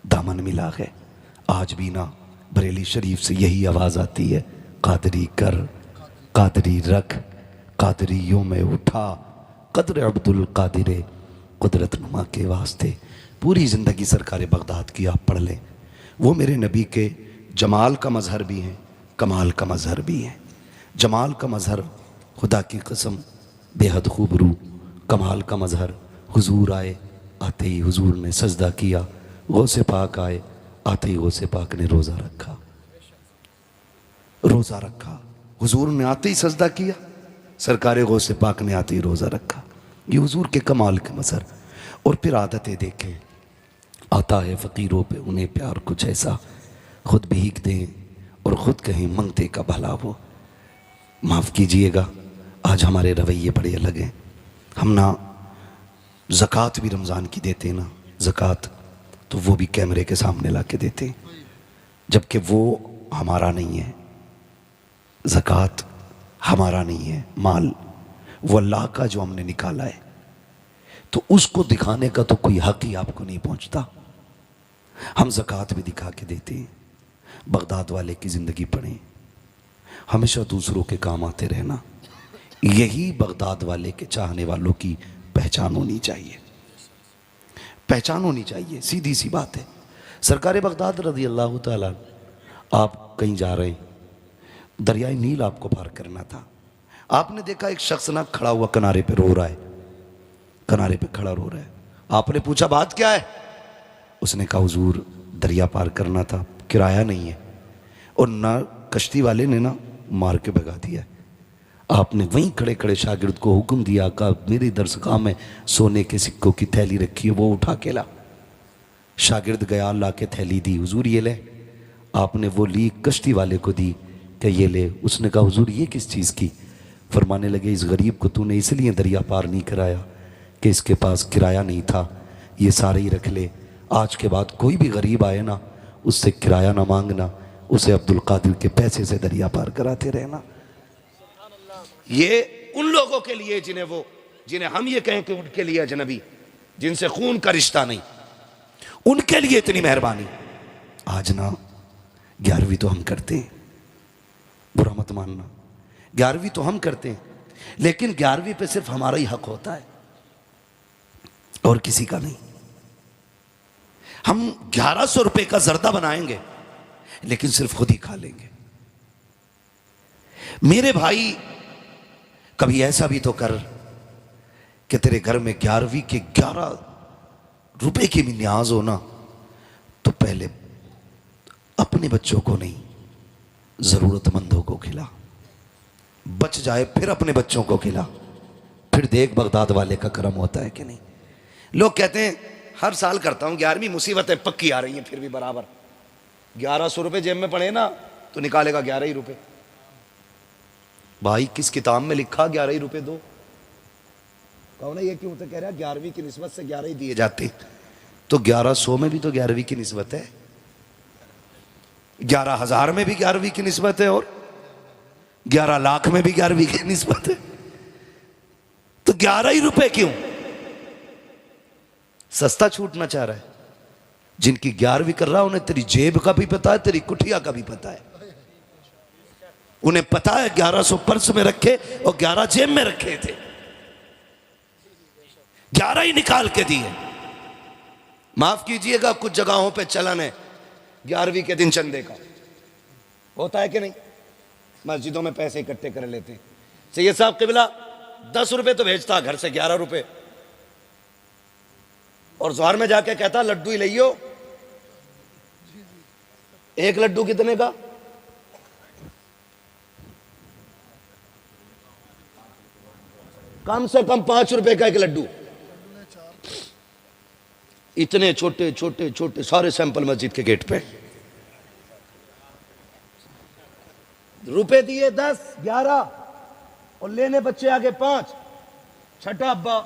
दामन मिला है। आज भी ना बरेली शरीफ से यही आवाज़ आती है, कादरी कर कादरी रख कादरियों में उठा, कदर अब्दुल कादिर कुदरत नुमा के वास्ते। पूरी ज़िंदगी सरकार बगदाद की आप पढ़ लें, वो मेरे नबी के जमाल का मज़हर भी हैं, कमाल का मज़हर भी हैं। जमाल का मज़हर खुदा की कसम बेहद खूबरू, कमाल का मज़हर हुजूर आए, आते ही हुजूर ने सजदा किया, गौसे पाक आए, आते ही गौसे पाक ने रोज़ा रखा, रोज़ा रखा। हुजूर ने आते ही सजदा किया, सरकार गौसे पाक ने आते ही रोज़ा रखा। ये हुजूर के कमाल के मज़हर। और फिर आदतें देखें, आता है फ़कीरों पे उन्हें प्यार कुछ ऐसा, खुद भीख दें और ख़ुद कहीं मंगते का भला वो। माफ़ कीजिएगा आज हमारे रवैये बड़े अलग हैं। हम ना ज़कात भी रमज़ान की देते हैं ना, ज़कात तो वो भी कैमरे के सामने ला के देते हैं, जबकि वो हमारा नहीं है। ज़कात हमारा नहीं है, माल वो अल्लाह का जो हमने निकाला है, तो उसको दिखाने का तो कोई हक ही आपको नहीं पहुंचता। हम ज़कात भी दिखा के देते हैं। बगदाद वाले की ज़िंदगी पढ़ें, हमेशा दूसरों के काम आते रहना, यही बगदाद वाले के चाहने वालों की पहचान होनी चाहिए, पहचान होनी चाहिए। सीधी सी बात है। सरकार बगदाद रज़ी अल्लाह ताला, आप कहीं जा रहे हैं, दरियाए नील आपको पार करना था, आपने देखा एक शख्स ना खड़ा हुआ किनारे पे रो रहा है, किनारे पे खड़ा रो रहा है। आपने पूछा बात क्या है? उसने कहा हुजूर दरिया पार करना था, किराया नहीं है और ना कश्ती वाले ने ना मार के भगा दिया। आपने वहीं खड़े खड़े शागिर्द को हुक्म दिया, कहा मेरी दरसगाह में सोने के सिक्कों की थैली रखी है, वो उठा के ला। शागिर्द गया, ला के थैली दी, हुजूर ये ले। आपने वो ली, कश्ती वाले को दी कि ये ले। उसने कहा हुजूर ये किस चीज़ की? फरमाने लगे इस गरीब को तूने इसलिए दरिया पार नहीं कराया कि इसके पास किराया नहीं था, ये सारे ही रख ले। आज के बाद कोई भी गरीब आए ना, उससे किराया ना मांगना, उसे अब्दुल कादिर के पैसे से दरिया पार कराते रहना। ये उन लोगों के लिए जिन्हें हम ये कहें कि उनके लिए अजनबी, जिनसे खून का रिश्ता नहीं, उनके लिए इतनी मेहरबानी। आज ना 11वीं तो हम करते हैं, बुरा मत मानना, 11वीं तो हम करते हैं, लेकिन 11वीं पे सिर्फ हमारा ही हक होता है और किसी का नहीं। हम 1100 रुपए का जर्दा बनाएंगे लेकिन सिर्फ खुद ही खा लेंगे। मेरे भाई कभी ऐसा भी तो कर कि तेरे घर में 11वीं के 11 रुपए की भी न्याज हो ना, तो पहले अपने बच्चों को नहीं, जरूरतमंदों को खिला, बच जाए फिर अपने बच्चों को खिला, फिर देख बगदाद वाले का करम होता है कि नहीं। लोग कहते हैं हर साल करता हूं 11वीं, मुसीबतें पक्की आ रही हैं, फिर भी बराबर 1100 रुपए जेब में पड़े ना तो निकालेगा 11 ही रुपए। भाई किस किताब में लिखा 11 ही रुपए दो? कहो ना ये क्यों? तो कह रहा 11वीं की निस्बत से 11 ही दिए जाते, तो 1100 में भी तो 11वीं की निस्बत है, 11,000 में भी 11वीं की निस्बत है, और 11 लाख में भी 11वीं की निस्बत है, तो 11 ही रुपए क्यों? सस्ता छूटना चाह रहा है। जिनकी 11वीं कर रहा है उन्हें तेरी जेब का भी पता है, तेरी कुठिया का भी पता है। उन्हें पता है 1100 पर्स में रखे और 11 जेब में रखे थे। 11 ही निकाल के दिए। माफ कीजिएगा, कुछ जगहों पे चलन है 11वीं के दिन चंदे का, होता है कि नहीं? मस्जिदों में पैसे इकट्ठे कर लेते हैं। सैयद साहब किबला 10 रुपए तो भेजता, घर से 11 रुपए, और ज़ोहर में जाके कहता लड्डू ही लियो। एक लड्डू कितने का? कम से कम 5 रुपए का एक लड्डू। इतने छोटे छोटे छोटे सारे सैंपल मस्जिद के गेट पे। रुपए दिए 10 11 और लेने बच्चे आगे 5, छठा अब्बा।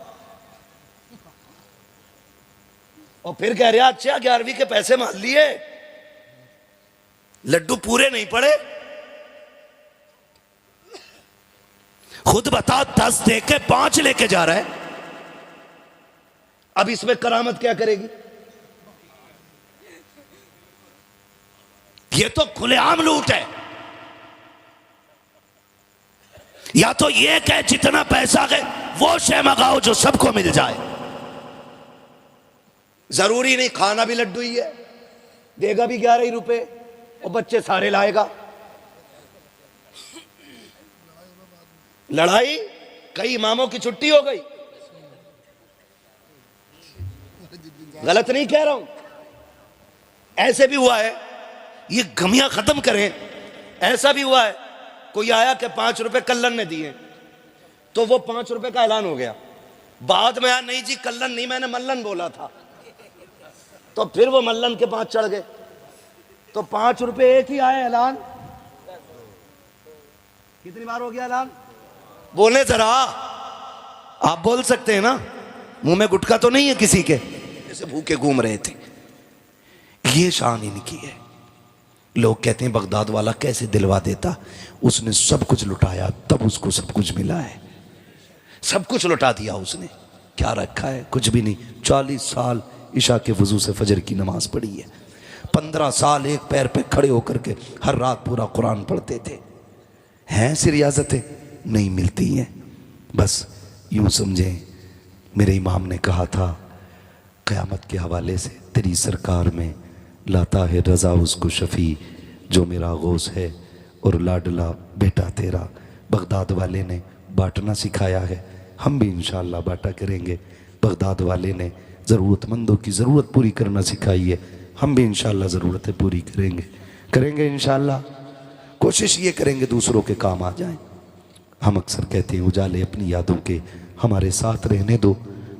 और फिर कह रहे अच्छा 11वीं के पैसे मान लिए, लड्डू पूरे नहीं पड़े। खुद बता 10 दे के 5 लेके जा रहा है। अब इसमें करामत क्या करेगी? ये तो खुलेआम लूट है। या तो ये कहे जितना पैसा है वो शे मंगाओ जो सबको मिल जाए। जरूरी नहीं खाना भी लड्डू ही है, देगा भी 11 ही रुपए और बच्चे सारे लाएगा। लड़ाई, कई इमामों की छुट्टी हो गई। गलत नहीं कह रहा हूं, ऐसे भी हुआ है। ये गमियां खत्म करें। ऐसा भी हुआ है, कोई आया कि 5 रुपए कल्लन ने दिए, तो वो 5 रुपए का ऐलान हो गया। बाद में आया नहीं जी कल्लन नहीं, मैंने मल्लन बोला था। तो फिर वो मल्लन के 5 चढ़ गए, तो 5 रुपए एक ही आया ऐलान। कितनी बार हो गया ऐलान? बोले जरा, आप बोल सकते हैं ना, मुंह में गुटखा तो नहीं है किसी के, ऐसे भूखे घूम रहे थे। ये शान इनकी है। लोग कहते हैं बगदाद वाला कैसे दिलवा देता, उसने सब कुछ लुटाया तब उसको सब कुछ मिला है। सब कुछ लुटा दिया उसने, क्या रखा है? कुछ भी नहीं। 40 साल इशा के वजू से फजर की नमाज पढ़ी है। 15 साल एक पैर पे खड़े होकर के हर रात पूरा कुरान पढ़ते थे। हैं ऐसी रियाजतें नहीं मिलती हैं। बस यूं समझें, मेरे इमाम ने कहा था क़यामत के हवाले से तेरी सरकार में लाता है रज़ा उसको शफ़ी जो मेरा गौस है और लाडला बेटा तेरा। बगदाद वाले ने बांटना सिखाया है, हम भी इंशाअल्लाह बांटा करेंगे। बगदाद वाले ने ज़रूरतमंदों की ज़रूरत पूरी करना सिखाई है, हम भी इंशाअल्लाह ज़रूरतें पूरी करेंगे इंशाअल्लाह। कोशिश ये करेंगे दूसरों के काम आ जाएं। हम अक्सर कहते हैं उजाले अपनी यादों के हमारे साथ रहने दो,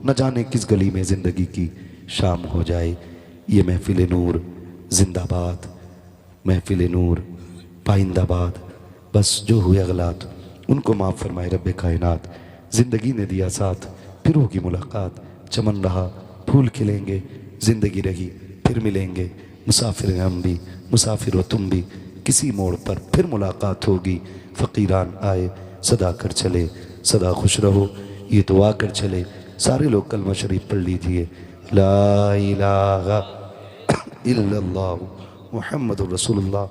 न जाने किस गली में ज़िंदगी की शाम हो जाए। ये महफिल नूर जिंदाबाद, महफिल नूर पाइंदाबाद। बस जो हुए गलात उनको माफ़ फरमाए रब्बे कायनात। ज़िंदगी ने दिया साथ, फिर होगी मुलाकात। चमन रहा फूल खिलेंगे, ज़िंदगी रही फिर मिलेंगे। मुसाफिर हैं हम भी, मुसाफिर हो तुम भी, किसी मोड़ पर फिर मुलाकात होगी। फ़कीरान आए सदा कर चले, सदा खुश रहो ये दुआ कर चले। सारे लोग कलमा शरीफ पढ़ लीजिए, ला इलाहा इल्लल्लाह मुहम्मदुर रसूलुल्लाह।